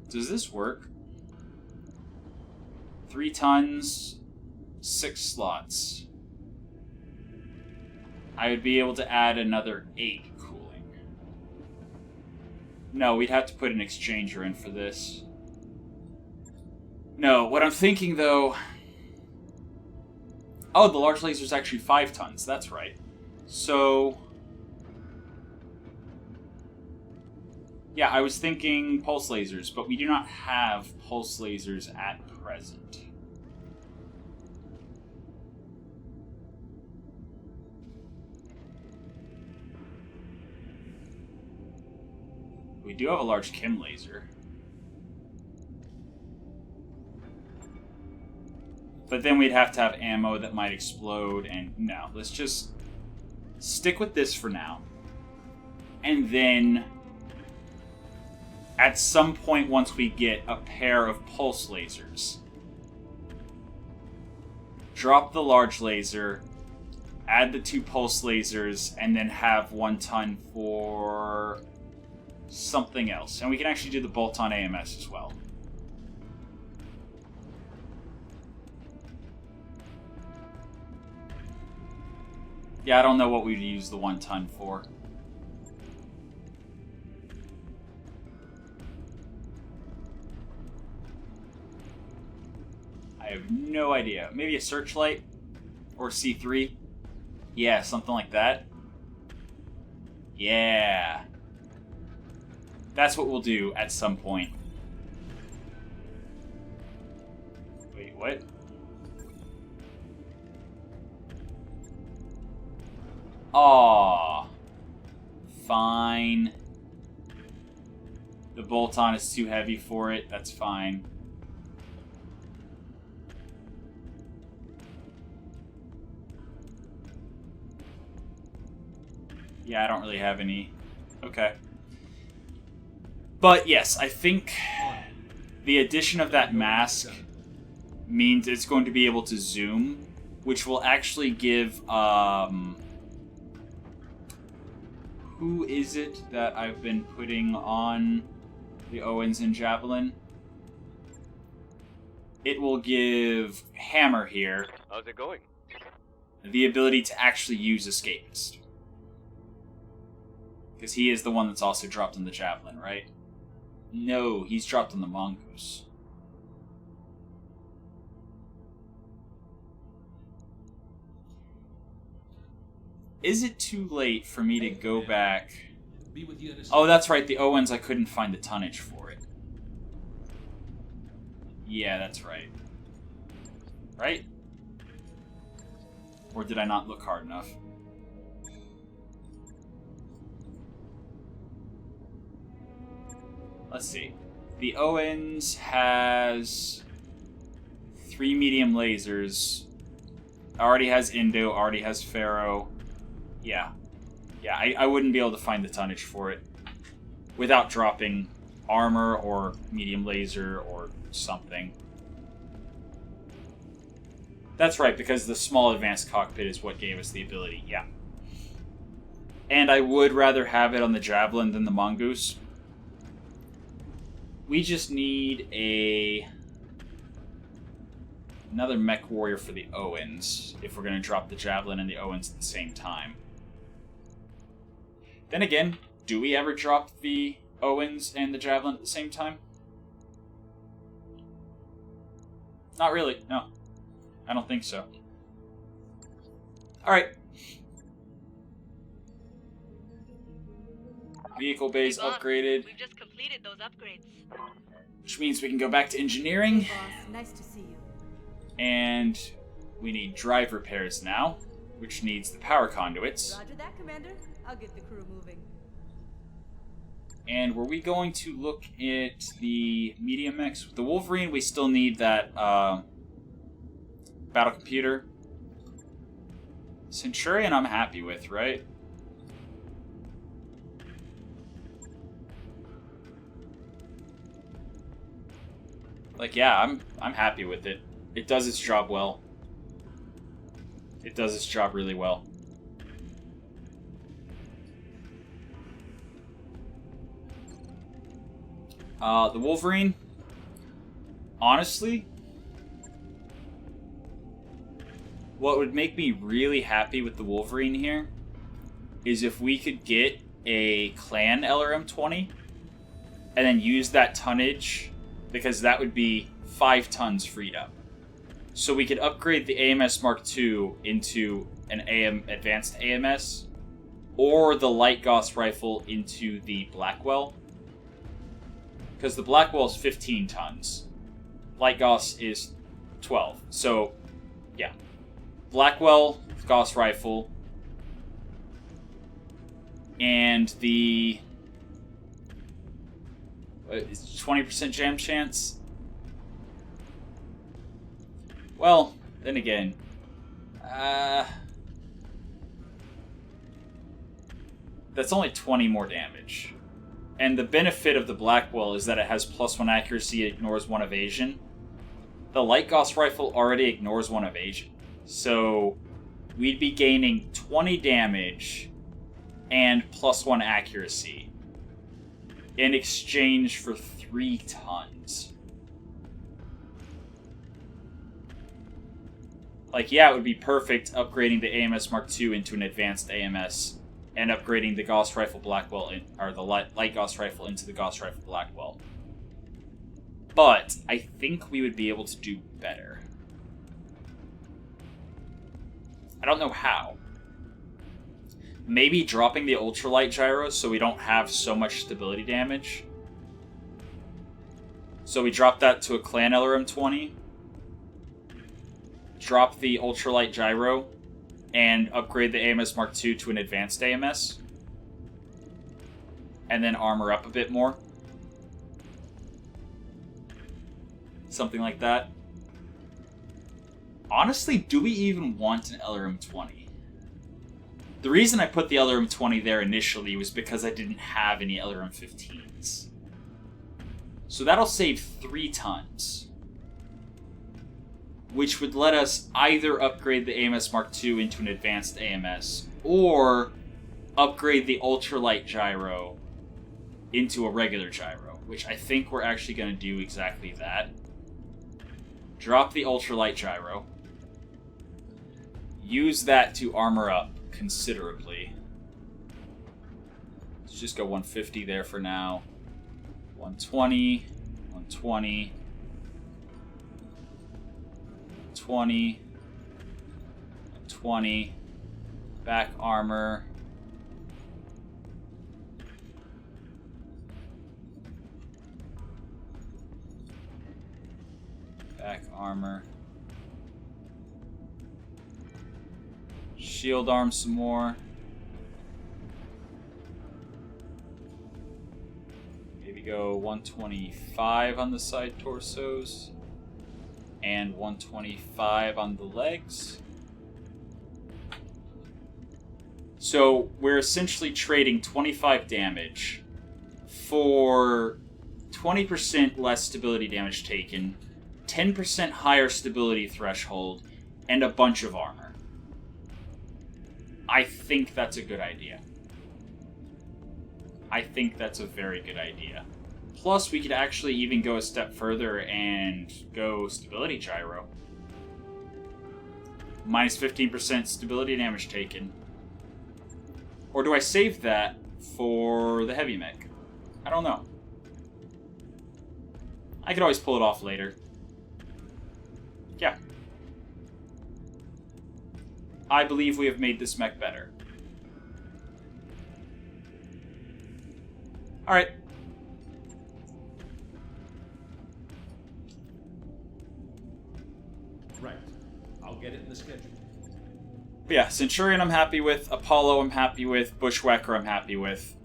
A: Does this work? 3 tons, 6 slots. I would be able to add another 8 cooling. No, we'd have to put an exchanger in for this. No, what I'm thinking though... Oh, the large laser is actually 5 tons, that's right. So... Yeah, I was thinking pulse lasers, but we do not have pulse lasers at present. We do have a large chem laser. But then we'd have to have ammo that might explode, and no, let's just stick with this for now. And then... at some point, once we get a pair of pulse lasers, drop the large laser, add the 2 pulse lasers, and then have 1 ton for something else. And we can actually do the bolt-on AMS as well. Yeah, I don't know what we'd use the 1 ton for. I have no idea. Maybe a searchlight? Or C3? Yeah, something like that. Yeah. That's what we'll do at some point. Wait, what? Aww. Fine. The bolt-on is too heavy for it. That's fine. Yeah, I don't really have any. Okay. But yes, I think the addition of that mask means it's going to be able to zoom, which will actually give, who is it that I've been putting on the Owens and Javelin? It will give Hammer here
C: How's it going?
A: the ability to actually use Escapist. Because he is the one that's also dropped on the Javelin, right? No, he's dropped on the Mongoose. Is it too late for me to go back?
G: Be with you in a
A: Oh, that's right, the Owens, I couldn't find the tonnage for it. Yeah, that's right. Right? Or did I not look hard enough? Let's see. The Owens has 3 medium lasers. Already has Indo, already has Pharaoh. Yeah. Yeah, I wouldn't be able to find the tonnage for it without dropping armor or medium laser or something. That's right, because the small advanced cockpit is what gave us the ability, yeah. And I would rather have it on the Javelin than the Mongoose. We just need another mech warrior for the Owens, if we're going to drop the Javelin and the Owens at the same time. Then again, do we ever drop the Owens and the Javelin at the same time? Not really, no. I don't think so. Alright. Vehicle bays
F: Hey, boss,
A: upgraded.
F: We've just completed those upgrades.
A: Which means we can go back to engineering.
H: Hey, boss. Nice to see you.
A: And we need drive repairs now, which needs the power conduits.
H: Roger that, Commander. I'll get the crew moving.
A: And were we going to look at the medium mechs? With the Wolverine, we still need that battle computer. Centurion I'm happy with, right? Like, yeah, I'm happy with it. It does its job well. It does its job really well. The Wolverine, honestly, what would make me really happy with the Wolverine here is if we could get a clan LRM-20 and then use that tonnage, because that would be 5 tons freed up. So we could upgrade the AMS Mark II into an advanced AMS, or the Light Gauss rifle into the Blackwell. Because the Blackwell is 15 tons. Light Gauss is 12. So, yeah. Blackwell, Gauss rifle, and the 20% jam chance. Well, then again, that's only 20 more damage. And the benefit of the Blackwell is that it has +1 accuracy, ignores 1 evasion. The Light Gauss rifle already ignores 1 evasion. So we'd be gaining 20 damage and +1 accuracy in exchange for 3 tons. Like, yeah, it would be perfect upgrading the AMS Mark II into an advanced AMS and upgrading the Gauss Rifle Blackwell, or the Light Gauss Rifle into the Gauss Rifle Blackwell. But I think we would be able to do better. I don't know how. Maybe dropping the ultralight gyros so we don't have so much stability damage. So we drop that to a clan LRM-20. Drop the ultralight gyro and upgrade the AMS Mark II to an advanced AMS. And then armor up a bit more. Something like that. Honestly, do we even want an LRM-20? The reason I put the LRM-20 there initially was because I didn't have any LRM-15s. So that'll save 3 tons. Which would let us either upgrade the AMS Mark II into an advanced AMS, or upgrade the ultralight gyro into a regular gyro, which I think we're actually going to do exactly that. Drop the ultralight gyro. Use that to armor up considerably. Let's just go 150 there for now. 120, 120, 20, 20, back armor. Back armor. Shield arm some more. Maybe go 125 on the side torsos. And 125 on the legs. So we're essentially trading 25 damage for 20% less stability damage taken, 10% higher stability threshold, and a bunch of armor. I think that's a good idea. I think that's a very good idea. Plus, we could actually even go a step further and go stability gyro. Minus 15% stability damage taken. Or do I save that for the heavy mech? I don't know. I could always pull it off later. Yeah. I believe we have made this mech better. Alright.
G: Right. I'll get it in the schedule.
A: But yeah, Centurion I'm happy with, Apollo I'm happy with, Bushwhacker I'm happy with.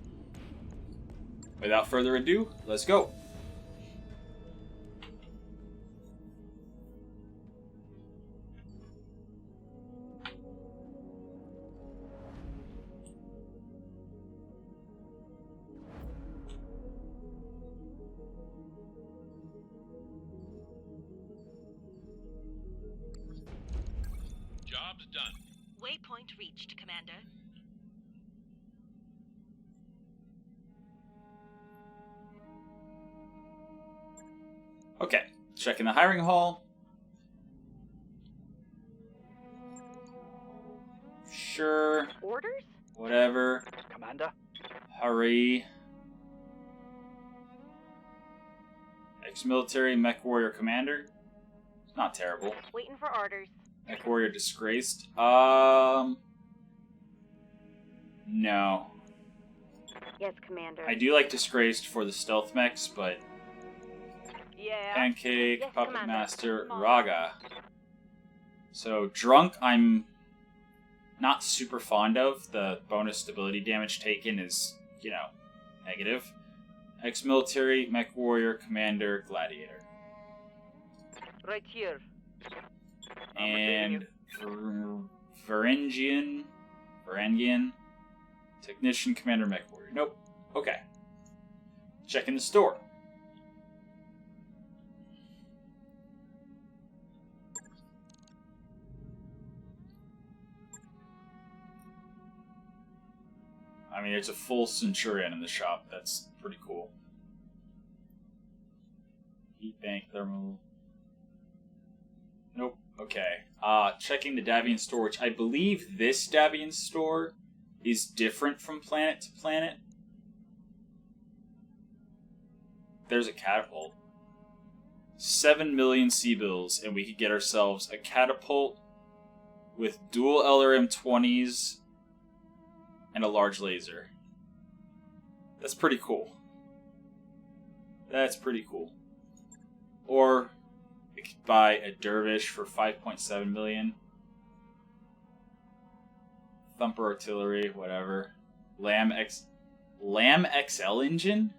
A: Without further ado, let's go.
I: Job's done.
F: Waypoint reached, Commander.
A: Okay, checking the hiring hall. Sure.
D: Orders?
A: Whatever.
C: Commander?
A: Hurry. Ex-military mech warrior commander. Not terrible.
D: Waiting for orders.
A: Mech warrior disgraced. No.
D: Yes, Commander.
A: I do like disgraced for the stealth mechs, but
D: Yeah.
A: Pancake,
D: Yes,
A: Puppet
D: Commander.
A: Master,
D: Come on.
A: Raga. So drunk, I'm not super fond of. The bonus stability damage taken is, you know, negative. Ex-military, mech warrior, commander, gladiator.
C: Right here.
A: And Varangian, technician, commander, mech warrior. Nope. Okay. Checking the store. I mean, there's a full Centurion in the shop. That's pretty cool. Heat bank, thermal. Nope. Okay. Checking the Davion store, which I believe this Davion store is different from planet to planet. There's a catapult. 7 million C-bills, and we could get ourselves a catapult with dual LRM-20s and a large laser. That's pretty cool. That's pretty cool. Or we could buy a dervish for 5.7 million. Thumper artillery, whatever. Lamb XL engine?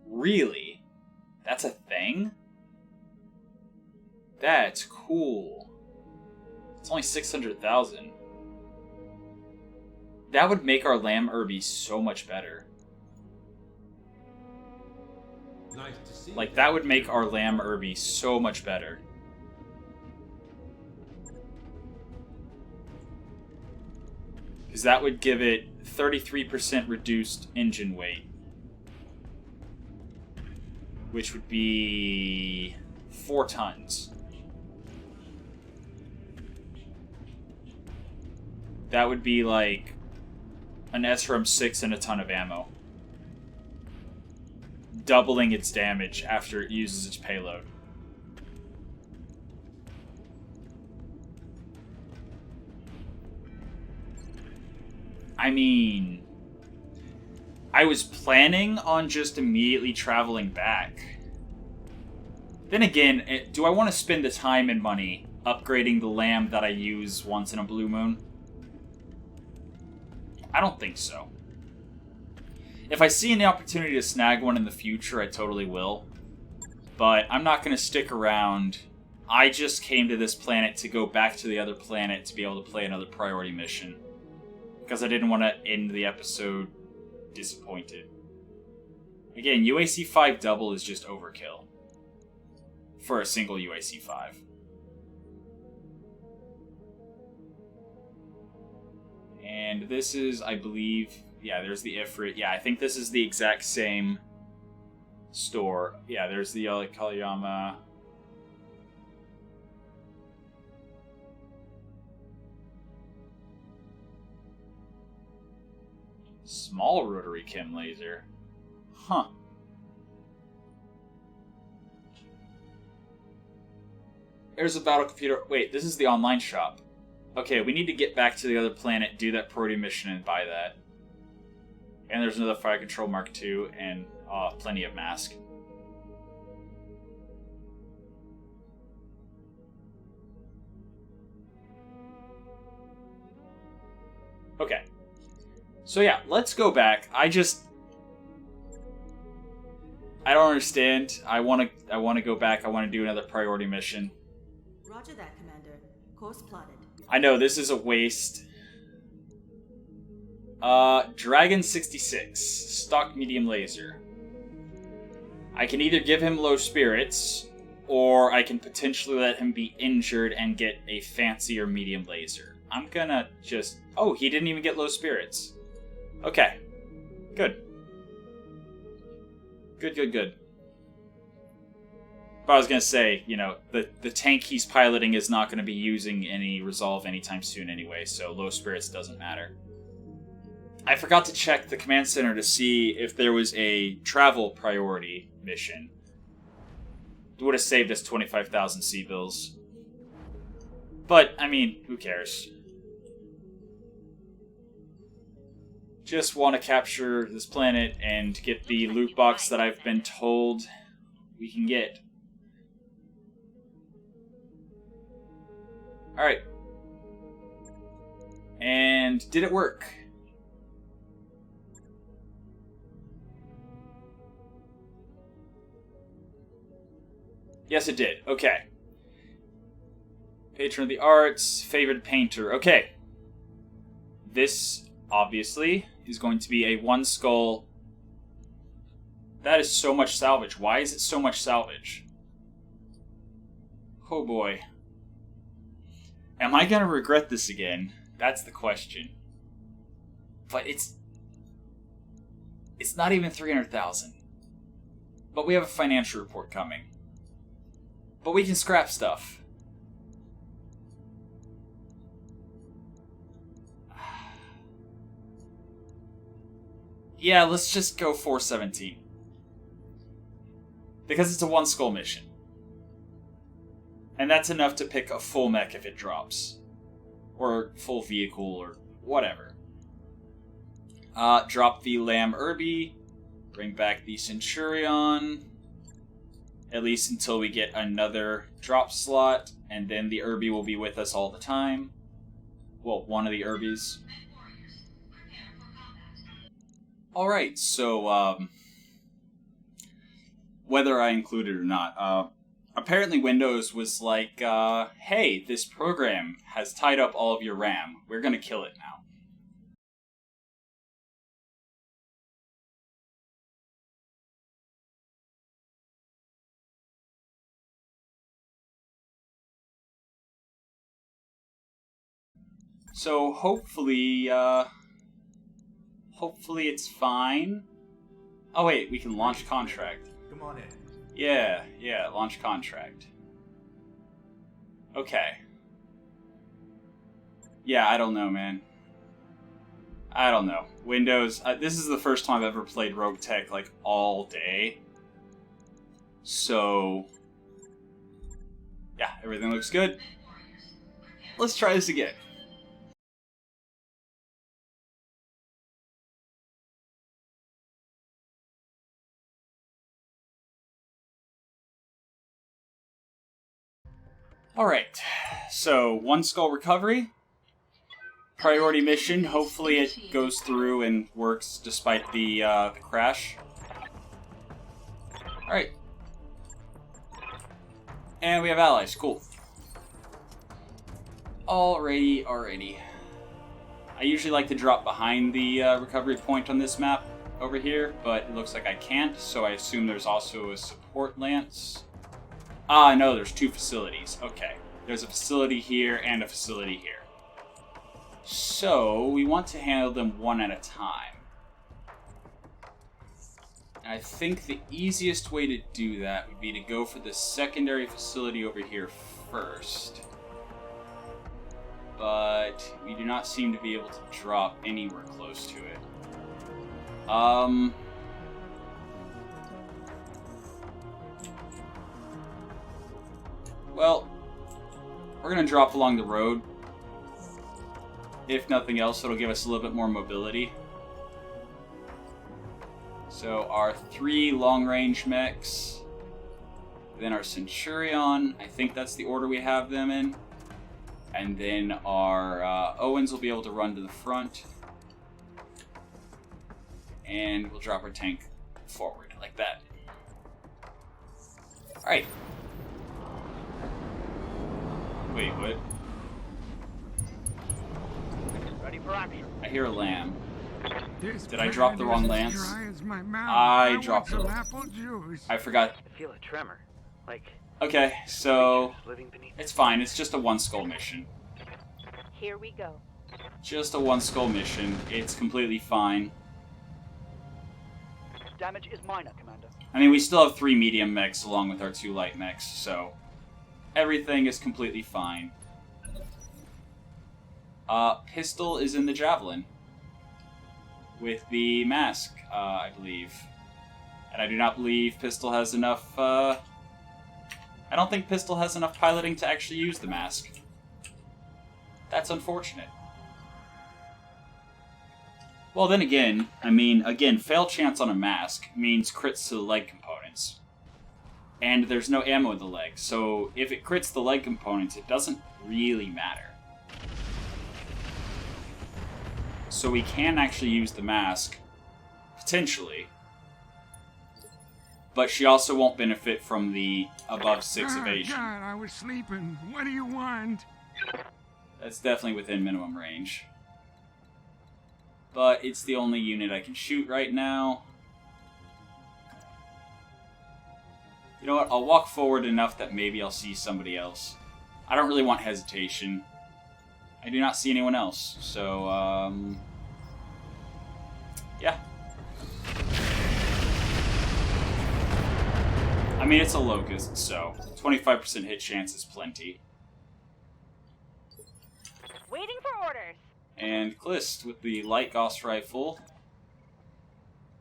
A: Really? That's a thing? That's cool. It's only 600,000. That would make our Lamb Irby so much better.
G: Nice to see
A: Like,
G: you.
A: that would make our Lamb Irby so much better. Because that would give it 33% reduced engine weight. Which would be 4 tons. That would be like an SRM-6 and a ton of ammo. Doubling its damage after it uses its payload. I mean, I was planning on just immediately traveling back. Then again, do I want to spend the time and money upgrading the Lamb that I use once in a blue moon? I don't think so. If I see an opportunity to snag one in the future, I totally will. But I'm not going to stick around. I just came to this planet to go back to the other planet to be able to play another priority mission. Because I didn't want to end the episode disappointed. Again, UAC 5 double is just overkill. For a single UAC 5. And this is, I believe, Yeah, there's the Ifrit. Yeah, I think this is the exact same store. Yeah, there's the Kaliyama. Small rotary chem laser. Huh. There's a battle computer. Wait, this is the online shop. Okay, we need to get back to the other planet, do that priority mission, and buy that. And there's another fire control Mark II, and plenty of mask. Okay. So yeah, let's go back. I don't understand. I want to go back. I want to do another priority mission.
H: Roger that, Commander. Course plotted.
A: I know this is a waste. Dragon 66, stock medium laser. I can either give him low spirits, or I can potentially let him be injured and get a fancier medium laser. I'm gonna just... Oh, he didn't even get low spirits. Okay. Good. Good. But I was gonna say, you know, the tank he's piloting is not gonna be using any resolve anytime soon anyway, so low spirits doesn't matter. I forgot to check the command center to see if there was a travel priority mission. It would have saved us 25,000 C-bills. But, I mean, who cares? Just want to capture this planet and get the loot box that I've been told we can get. Alright. And did it work? Yes, it did. Okay. Patron of the arts, favorite painter. Okay. This, obviously, is going to be a one skull. That is so much salvage. Why is it so much salvage? Oh boy. Am I gonna regret this again? That's the question. But it's not even 300,000. But we have a financial report coming. But we can scrap stuff. Yeah, let's just go 417. Because it's a one skull mission. And that's enough to pick a full mech if it drops. Or full vehicle, or whatever. Drop the Lamb Irby. Bring back the Centurion. At least until we get another drop slot. And then the Irby will be with us all the time. Well, one of the Irbies. Alright, so, whether I included it or not, apparently Windows was like, hey, this program has tied up all of your RAM. We're gonna kill it now. So hopefully it's fine. Oh wait, we can launch contract.
G: Come on in.
A: Yeah, launch contract. Okay. Yeah, I don't know, man. I don't know. Windows, this is the first time I've ever played Roguetech, like, all day. So, yeah, everything looks good. Let's try this again. Alright, so one skull recovery, priority mission, hopefully it goes through and works despite the crash. Alright. And we have allies, cool. Alrighty. I usually like to drop behind the recovery point on this map over here, but it looks like I can't, so I assume there's also a support lance. Ah, no, there's two facilities. Okay. There's a facility here and a facility here. So, we want to handle them one at a time. And I think the easiest way to do that would be to go for the secondary facility over here first. But we do not seem to be able to drop anywhere close to it. Well, we're going to drop along the road. If nothing else, it'll give us a little bit more mobility. So our 3 long-range mechs, then our Centurion, I think that's the order we have them in. And then our Owens will be able to run to the front. And we'll drop our tank forward, like that. Alright. Wait, what?
C: Ready for action.
A: I hear a lamb.
E: This
A: Did I drop the wrong
E: bread is
A: lance?
E: as dry as my mouth.
A: I
E: want
A: dropped
E: some
A: it.
E: apple juice.
A: I forgot.
C: I feel a tremor. Like
A: Okay, so
C: creatures living beneath.
A: it's fine. It's just a 1 skull mission.
D: Here we go.
A: Just a 1 skull mission. It's completely fine.
C: Damage is minor, Commander.
A: I mean, we still have 3 medium mechs along with our 2 light mechs, so everything is completely fine. Pistol is in the Javelin with the mask, I believe. And I do not believe Pistol has enough, I don't think Pistol has enough piloting to actually use the mask. That's unfortunate. Well, then again, I mean, fail chance on a mask means crits to the leg components. And there's no ammo in the leg, so if it crits the leg components, it doesn't really matter. So we can actually use the mask, potentially. But she also won't benefit from the above 6 evasion.
E: God, I was sleeping. What do you want?
A: That's definitely within minimum range. But it's the only unit I can shoot right now. You know what? I'll walk forward enough that maybe I'll see somebody else. I don't really want hesitation. I do not see anyone else. So, yeah. I mean, it's a Locust, so 25% hit chance is plenty.
D: Waiting for orders.
A: And Klist, with the light Gauss rifle,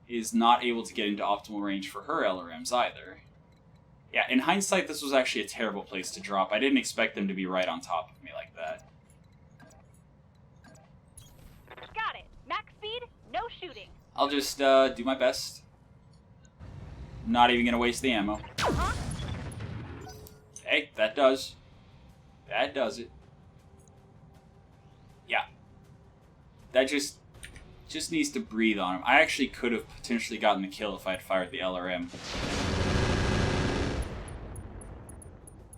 A: is not able to get into optimal range for her LRMs either. Yeah, in hindsight, this was actually a terrible place to drop. I didn't expect them to be right on top of me like that.
D: Got it. Max speed, no shooting.
A: I'll just do my best. Not even gonna waste the ammo.
D: Uh-huh.
A: Hey, that does. That does it. Yeah. That just needs to breathe on him. I actually could have potentially gotten the kill if I had fired the LRM.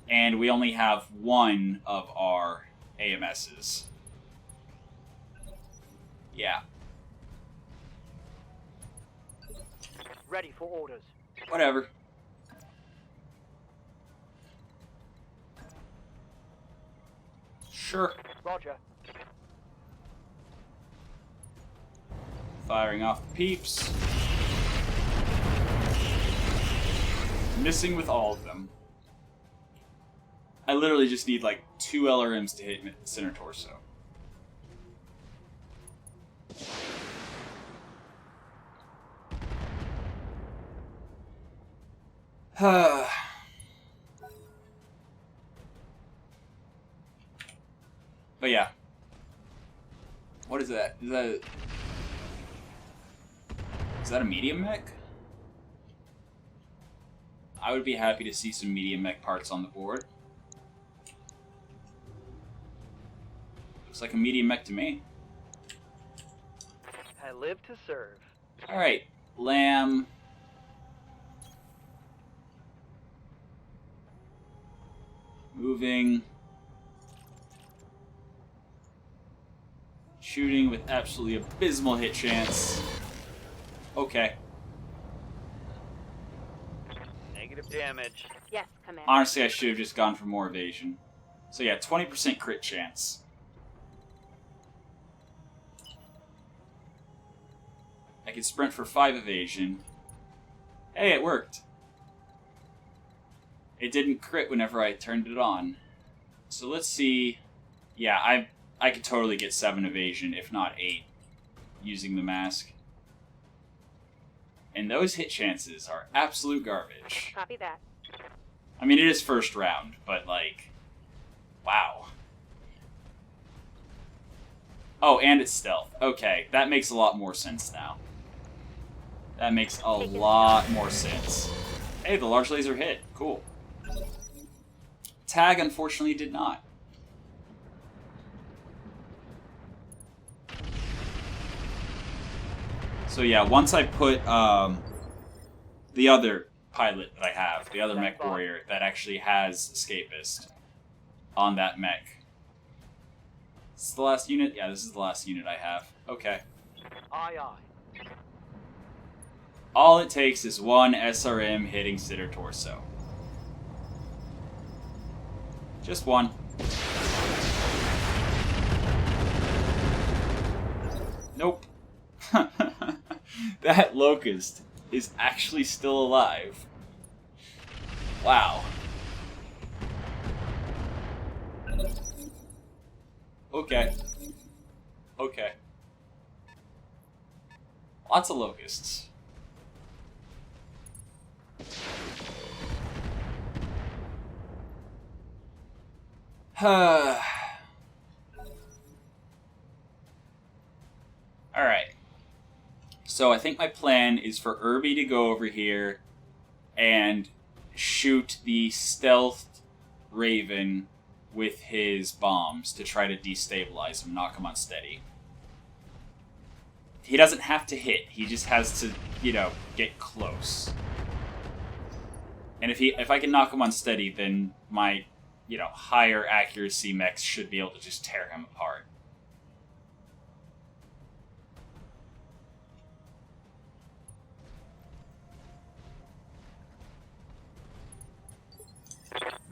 A: And we only have 1 of our AMSs. Yeah.
C: Ready for orders.
A: Whatever. Sure.
C: Roger.
A: Firing off the peeps. Missing with all of them. I literally just need like 2 LRMs to hit center torso. But yeah. What is that? Is that a medium mech? I would be happy to see some medium mech parts on the board. Looks like a medium mech to me.
C: I live to serve.
A: Alright, Lamb. Moving. Shooting with absolutely abysmal hit chance. Okay.
C: Negative damage.
D: Yes, Commander.
A: Honestly, I should have just gone for more evasion. So yeah, 20% crit chance. I can sprint for 5 evasion. Hey, it worked. It didn't crit whenever I turned it on. So let's see. Yeah, I could totally get 7 evasion, if not 8, using the mask. And those hit chances are absolute garbage.
D: Copy that.
A: I mean, it is first round, but like, wow. Oh, and it's stealth. Okay, that makes a lot more sense now. That makes a lot more sense. Hey, the large laser hit. Cool. Tag, unfortunately, did not. So yeah, once I put the other pilot that I have, the other mech warrior that actually has escapist on that mech. Is this the last unit? Yeah, this is the last unit I have. Okay.
C: Aye, aye.
A: All it takes is one SRM hitting center torso. Just one. Nope. That Locust is actually still alive. Wow. Okay. Okay. Lots of Locusts. Alright. So I think my plan is for Irby to go over here and shoot the stealth Raven with his bombs to try to destabilize him, knock him unsteady. He doesn't have to hit, he just has to, you know, get close. And if I can knock him unsteady, then my, you know, higher accuracy mechs should be able to just tear him apart.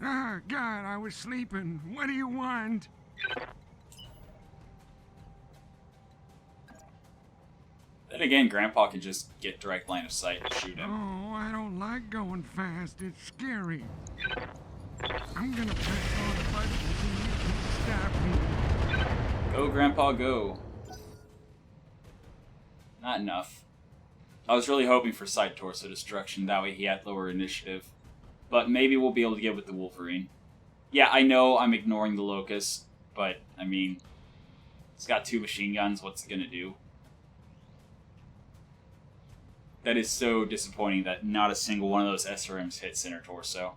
E: Ah, God, I was sleeping. What do you want?
A: Then again, Grandpa can just get direct line of sight and shoot him.
E: Oh, I don't like going fast. It's scary. I'm gonna press all the buttons and you can stop me.
A: Go, Grandpa, go. Not enough. I was really hoping for side torso destruction, that way he had lower initiative. But maybe we'll be able to get with the Wolverine. Yeah, I know I'm ignoring the Locust, but, I mean, it's got 2 machine guns, what's it gonna do? That is so disappointing that not a single one of those SRMs hit center torso.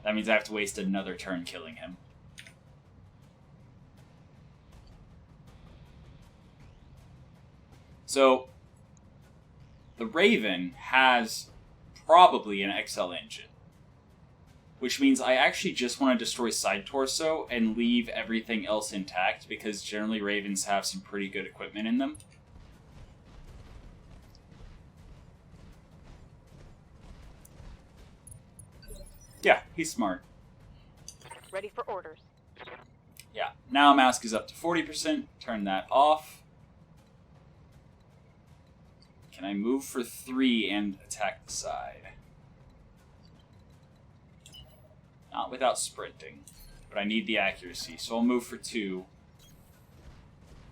A: That means I have to waste another turn killing him. So, the Raven has probably an XL engine, which means I actually just want to destroy side torso and leave everything else intact, because generally Ravens have some pretty good equipment in them. Yeah, he's smart.
D: Ready for orders.
A: Yeah, now mask is up to 40%, turn that off. Can I move for 3 and attack the side? Not without sprinting, but I need the accuracy, so I'll move for 2.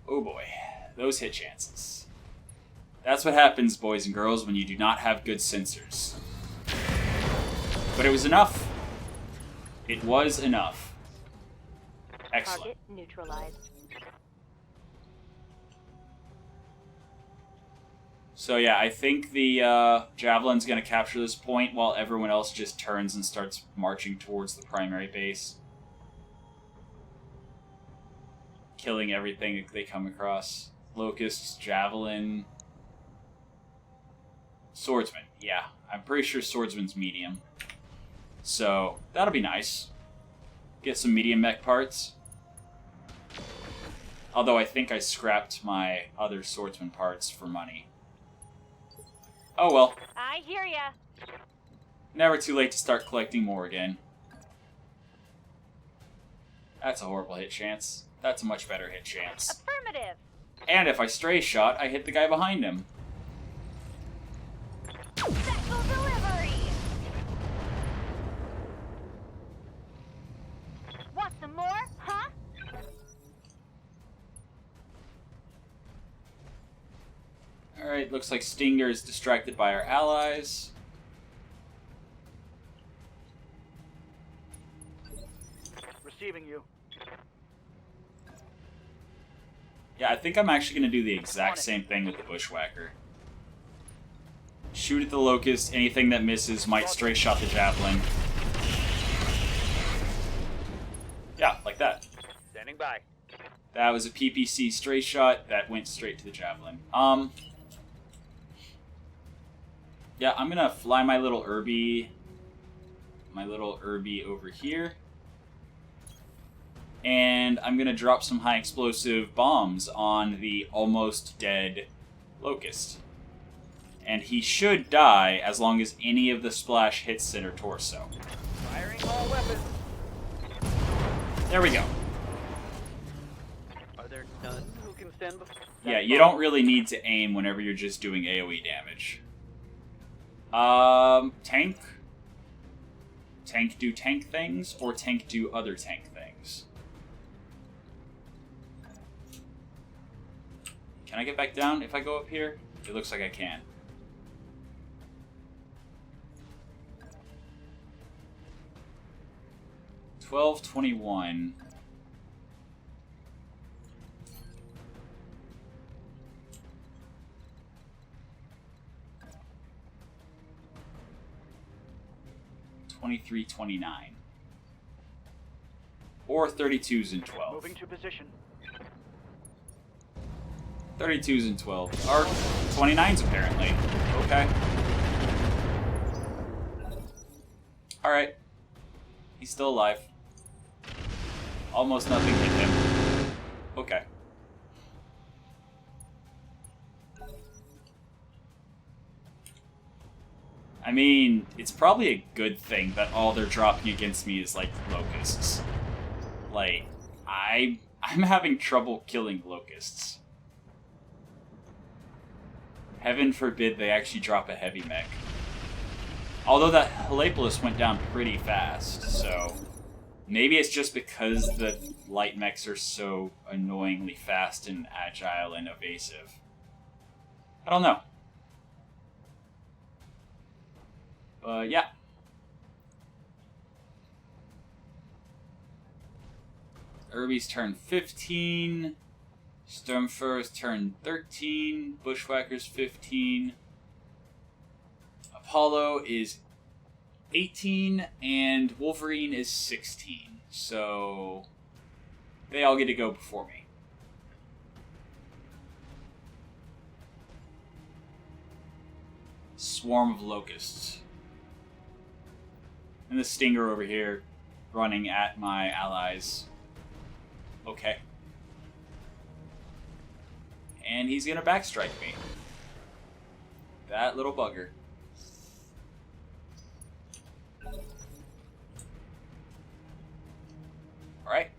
A: Oh boy, those hit chances. That's what happens, boys and girls, when you do not have good sensors. But it was enough. It was enough. Excellent.
D: Target neutralized.
A: So yeah, I think the Javelin's going to capture this point while everyone else just turns and starts marching towards the primary base. Killing everything they come across. Locusts, Javelin... Swordsman. Yeah, I'm pretty sure Swordsman's medium. So, that'll be nice. Get some medium mech parts. Although I think I scrapped my other Swordsman parts for money. Oh well.
D: I hear ya.
A: Never too late to start collecting more again. That's a horrible hit chance. That's a much better hit chance.
D: Affirmative.
A: And if I stray shot, I hit the guy behind him. Alright, looks like Stinger is distracted by our allies.
C: Receiving you.
A: Yeah, I think I'm actually going to do the exact same thing with the Bushwhacker. Shoot at the Locust, anything that misses might straight shot the Javelin. Yeah, like that.
C: Standing by.
A: That was a PPC straight shot that went straight to the Javelin. Yeah, I'm gonna fly my little Irby over here. And I'm gonna drop some high explosive bombs on the almost dead Locust. And he should die as long as any of the splash hits center torso.
C: Firing all weapons.
A: There we go.
C: Are there none who can stand before?
A: Yeah, you don't really need to aim whenever you're just doing AoE damage. Tank? Tank do tank things, or tank do other tank things? Can I get back down if I go up here? It looks like I can. $12.21. $23.29. Or 32s and 12.
C: Moving to position.
A: 32s and 12. Or 29s apparently. Okay. Alright. He's still alive. Almost nothing hit him. Okay. I mean, it's probably a good thing that all they're dropping against me is, like, locusts. Like, I'm having trouble killing locusts. Heaven forbid they actually drop a heavy mech. Although that Helepolis went down pretty fast, so... Maybe it's just because the light mechs are so annoyingly fast and agile and evasive. I don't know. But yeah. Irby's turn 15. Stormfur's turn 13. Bushwhacker's 15. Apollo is 18, and Wolverine is 16. So they all get to go before me. Swarm of locusts. And the Stinger over here running at my allies. Okay. And he's gonna backstrike me. That little bugger. Alright.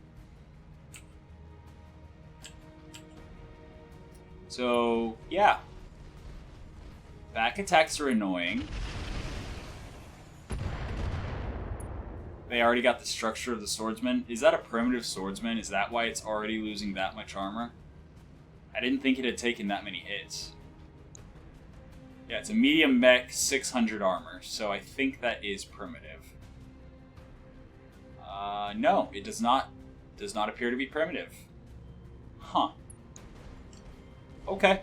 A: So, yeah. Back attacks are annoying. They already got the structure of the swordsman. Is that a primitive swordsman? Is that why it's already losing that much armor? I didn't think it had taken that many hits. Yeah, it's a medium mech, 600 armor, so I think that is primitive. No, it does not appear to be primitive. Huh. Okay.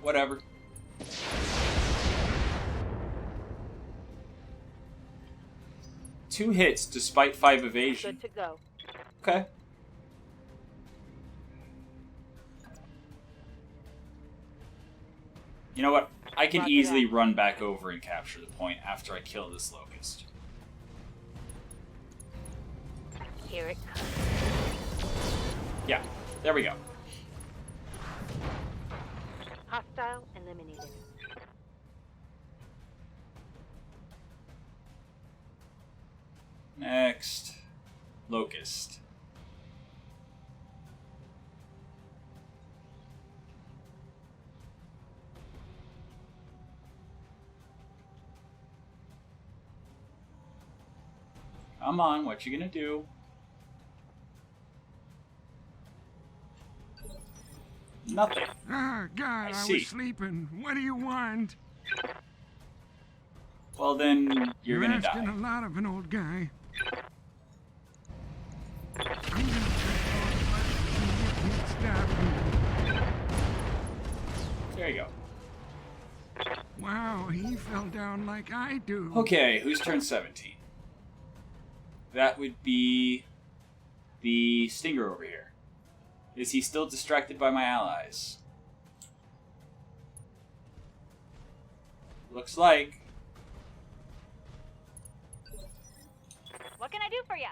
A: Whatever. Two hits despite 5 evasion.
D: Good to go.
A: Okay. You know what? I can easily run back over and capture the point after I kill this locust.
D: Here it comes.
A: Yeah, there we go.
D: Hostile eliminated.
A: Next, locust. Come on, what you gonna do? Nothing.
E: Ah, God, I
A: see.
E: was sleeping. What do you want?
A: Well, then you're gonna
E: asking
A: die.
E: a lot of an old guy. I'm gonna press all the buttons and you can't stop me.
A: There you go.
E: Wow, he fell down like I do.
A: Okay, who's turn 17? That would be the Stinger over here. Is he still distracted by my allies? Looks like.
D: What can I do for you?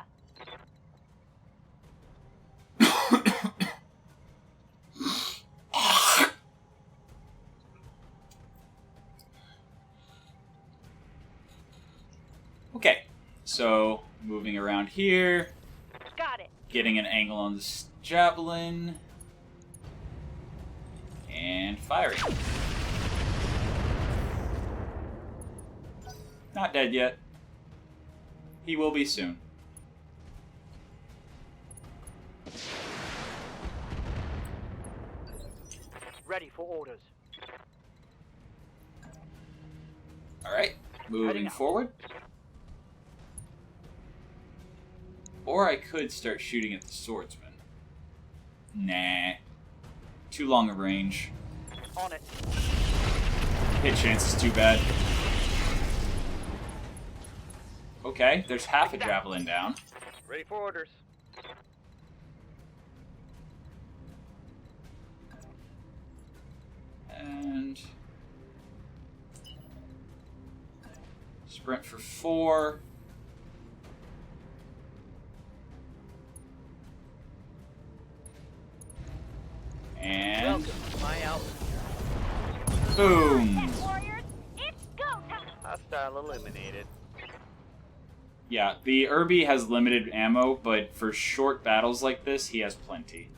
A: Okay, so moving around here,
D: Got it.
A: getting an angle on this javelin, and firing. Not dead yet. He will be soon.
C: Ready for orders.
A: Alright, moving
C: Heading out.
A: forward. Or I could start shooting at the swordsman. Nah. Too long a range.
C: On it.
A: Hit chance is too bad. Okay, there's half a javelin down.
C: Ready for orders.
A: And sprint for 4. And
C: Welcome to my outlet.
A: boom.
D: Warriors, it's go time.
C: Hostile eliminated.
A: Yeah, the Irby has limited ammo, but for short battles like this, he has plenty.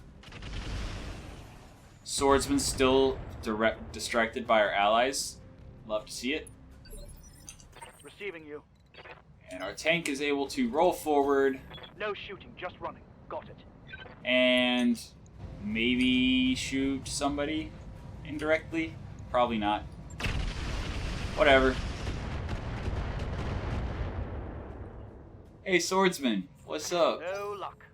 A: Swordsman still distracted by our allies. Love to see it.
C: Receiving you.
A: And our tank is able to roll forward
C: No shooting, just running. Got it.
A: and maybe shoot somebody indirectly. Probably not. Whatever. Hey, swordsman, what's up?
C: No luck.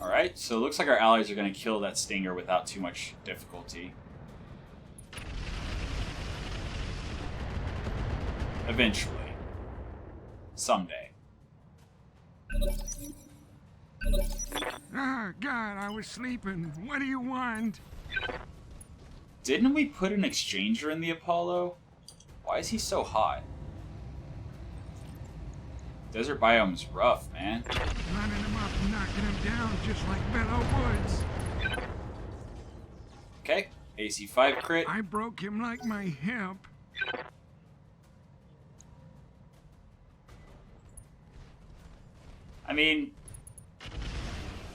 A: Alright, so it looks like our allies are going to kill that Stinger without too much difficulty. Eventually. Someday.
E: Ah, God, I was sleeping. What do you want?
A: Didn't we put an exchanger in the Apollo? Why is he so hot? Desert biome's rough, man.
E: Running him up and knocking him down just like Bellow Woods.
A: Okay, AC5 crit.
E: I broke him like my hip.
A: I mean,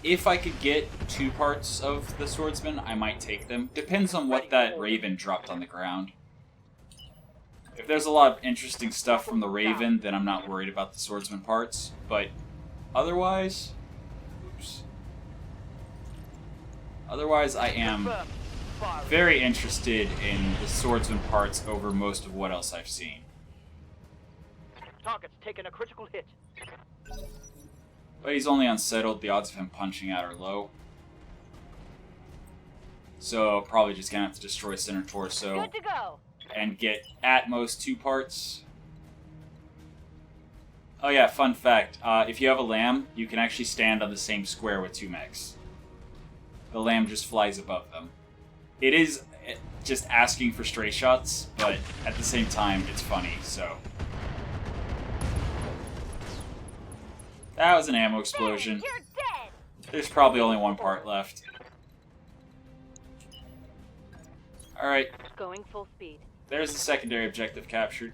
A: if I could get 2 parts of the swordsman, I might take them. Depends on what that Raven dropped on the ground. If there's a lot of interesting stuff from the Raven, then I'm not worried about the swordsman parts. But otherwise, oops. Otherwise, I am
C: Confirmed. Firing.
A: very interested in the swordsman parts over most of what else I've seen.
C: Target's taken a critical hit.
A: But he's only unsettled. The odds of him punching out are low. So probably just gonna have to destroy center torso
D: Good to go.
A: and get at most 2 parts. Oh yeah, fun fact. If you have a lamb, you can actually stand on the same square with 2 mechs. The lamb just flies above them. It is just asking for stray shots, but at the same time, it's funny, so. That was an ammo explosion.
D: You're dead.
A: There's probably only 1 part left. Alright,
D: Going full speed.
A: there's the secondary objective captured.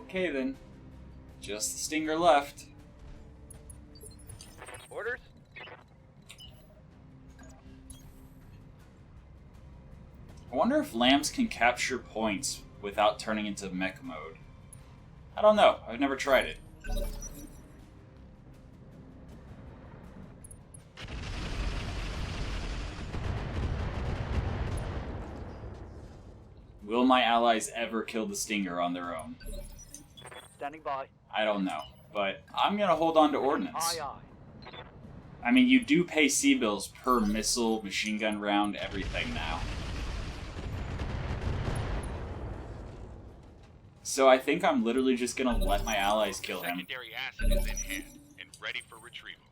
A: Okay then. Just the Stinger left.
C: Orders?
A: I wonder if lambs can capture points without turning into mech mode. I don't know. I've never tried it. Will my allies ever kill the Stinger on their own?
C: Standing by.
A: I don't know, but I'm gonna hold on to ordnance.
C: Aye, aye.
A: I mean, you do pay C-bills per missile, machine gun round, everything now. So I think I'm literally just gonna let my allies kill him.
I: Secondary acid is in hand and ready for retrieval.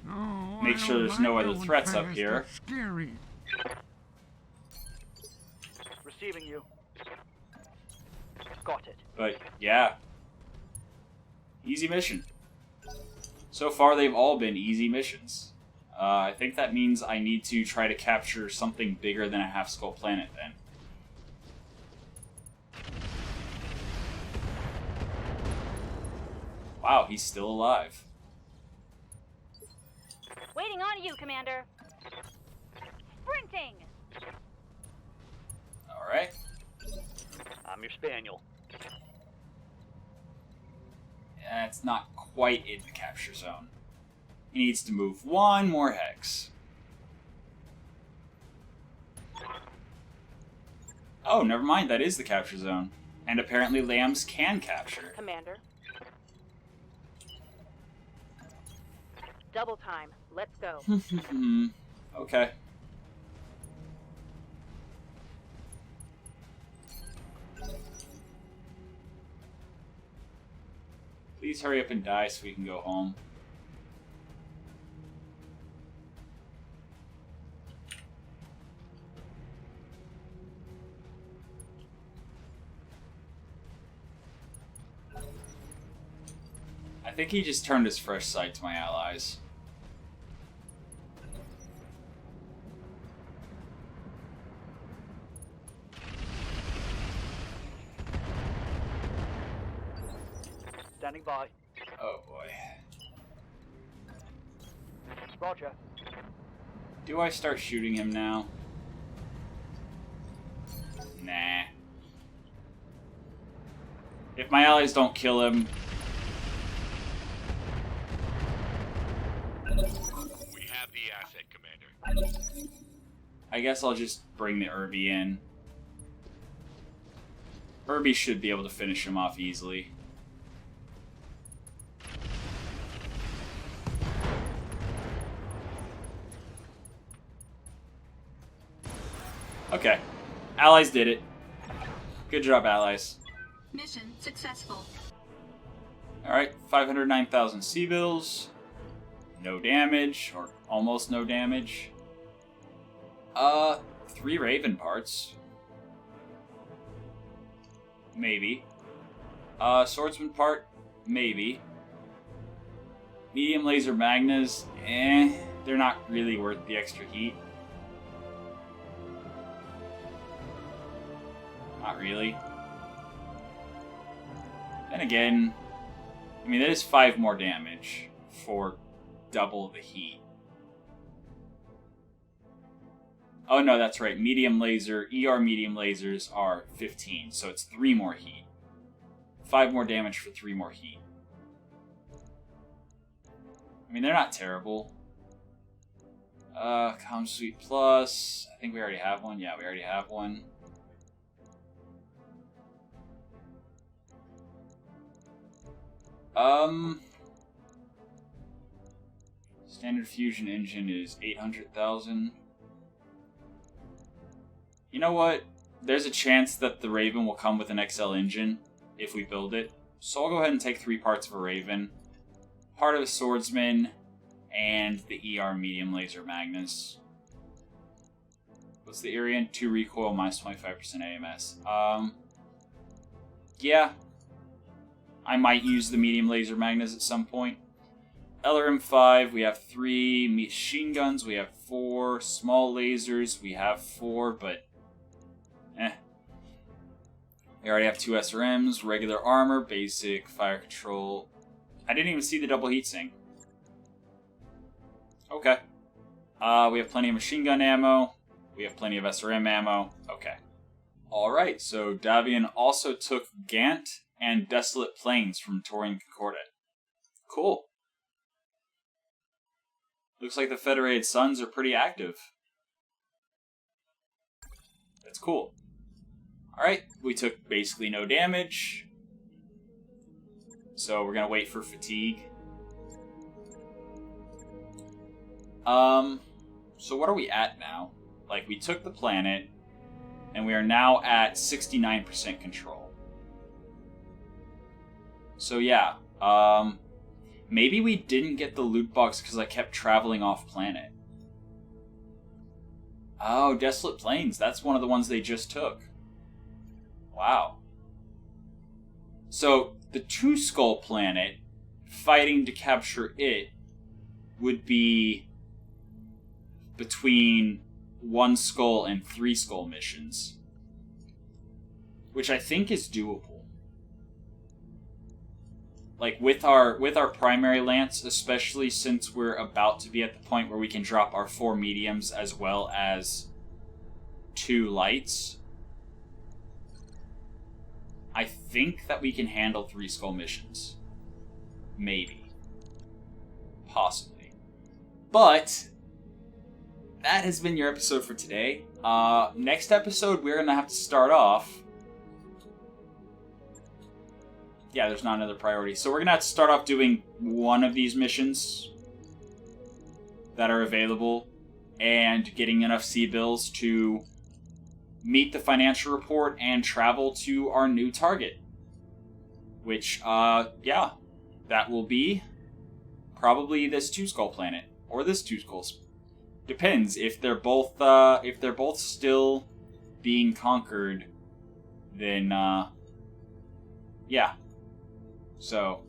E: Oh,
A: Make
E: I
A: sure
E: don't
A: there's no
E: like
A: other
E: going
A: threats up
E: fast.
A: here.
E: It's scary.
C: Receiving you. Got it.
A: But yeah, easy mission. So far they've all been easy missions. I think that means I need to try to capture something bigger than a half-skull planet then. Wow, he's still alive.
D: Waiting on you, Commander. Sprinting!
A: Alright.
C: I'm your spaniel.
A: It's not quite in the capture zone. He needs to move one more hex. Oh, never mind, that is the capture zone. And apparently lambs can capture.
D: Commander. Double time. Let's go.
A: Okay. Please hurry up and die so we can go home. I think he just turned his fresh sight to my allies.
C: Standing by.
A: Oh boy.
C: Roger.
A: Do I start shooting him now? Nah. If my allies don't kill him...
I: We have the asset, Commander.
A: I guess I'll just bring the Irby in. Irby should be able to finish him off easily. Okay. Allies did it. Good job, allies.
B: Mission successful.
A: Alright, 509,000 C-bills. No damage, or almost no damage. 3 Raven parts. Maybe. Swordsman part? Maybe. Medium laser magnas? They're not really worth the extra heat. Not really. Then again, I mean, that is 5 more damage for double the heat. Oh no, that's right. Medium laser, ER medium lasers are 15, so it's 3 more heat. 5 more damage for 3 more heat. I mean, they're not terrible. Comm Suite Plus. I think we already have one. Yeah, we already have one. Standard fusion engine is 800,000. You know what? There's a chance that the Raven will come with an XL engine if we build it. So I'll go ahead and take 3 parts of a Raven, part of a Swordsman, and the ER medium laser Magnus. What's the Arian? 2 recoil, minus 25% AMS. Yeah. I might use the medium laser Magnus at some point. LRM 5, we have 3 machine guns, we have 4 small lasers, we have 4, but We already have 2 SRMs, regular armor, basic fire control. I didn't even see the double heatsink. Okay. We have plenty of machine gun ammo. We have plenty of SRM ammo. Okay. Alright, so Davion also took Gant and Desolate Plains from Taurian Concordat. Cool. Looks like the Federated Suns are pretty active. That's cool. Alright, we took basically no damage. So we're gonna wait for fatigue. So what are we at now? Like, we took the planet, and we are now at 69% control. So yeah, maybe we didn't get the loot box because I kept traveling off planet. Oh, Desolate Plains, that's one of the ones they just took. Wow. So, the 2 Skull planet, fighting to capture it, would be between 1 Skull and 3 Skull missions. Which I think is doable. Like, with our primary lance, especially since we're about to be at the point where we can drop our 4 mediums as well as 2 lights, I think that we can handle 3 Skull missions. Maybe. Possibly. But that has been your episode for today. Next episode, we're going to have to start off... Yeah, there's not another priority. So we're going to have to start off doing one of these missions that are available and getting enough C-bills to meet the financial report and travel to our new target. Which, yeah, that will be probably this 2 Skull planet. Or this 2 Skulls. Depends. If they're both still being conquered, then, yeah. So,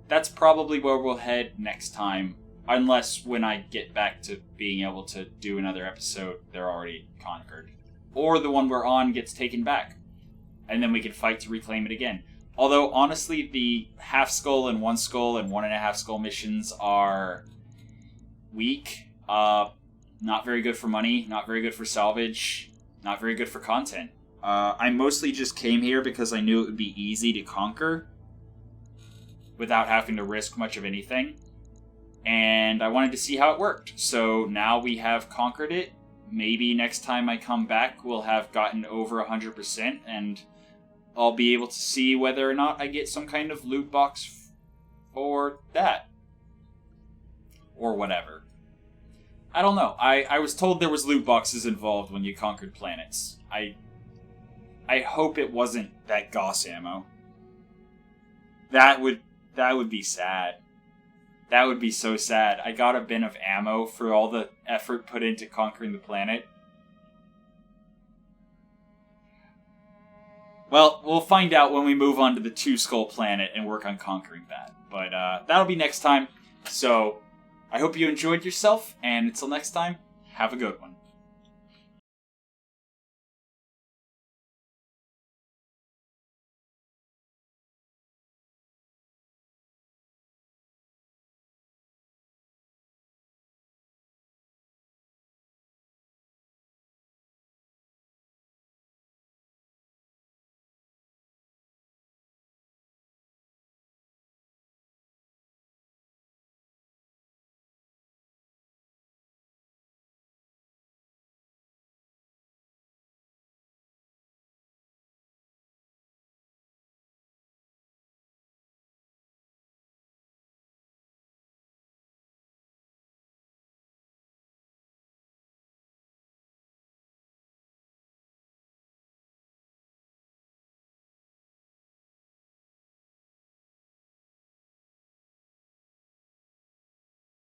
A: that's probably where we'll head next time. Unless when I get back to being able to do another episode, they're already conquered. Or the one we're on gets taken back. And then we can fight to reclaim it again. Although, honestly, the half skull and 1 skull and 1.5 skull missions are weak. Not very good for money, not very good for salvage, not very good for content. I mostly just came here because I knew it would be easy to conquer without having to risk much of anything. And I wanted to see how it worked. So now we have conquered it. Maybe next time I come back, we'll have gotten over 100%, and I'll be able to see whether or not I get some kind of loot box for that. Or whatever. I don't know. I was told there was loot boxes involved when you conquered planets. I hope it wasn't that Gauss ammo. That would be sad. That would be so sad. I got a bin of ammo for all the effort put into conquering the planet. Well, we'll find out when we move on to the 2 Skull planet and work on conquering that. But that'll be next time. So, I hope you enjoyed yourself, and until next time, have a good one.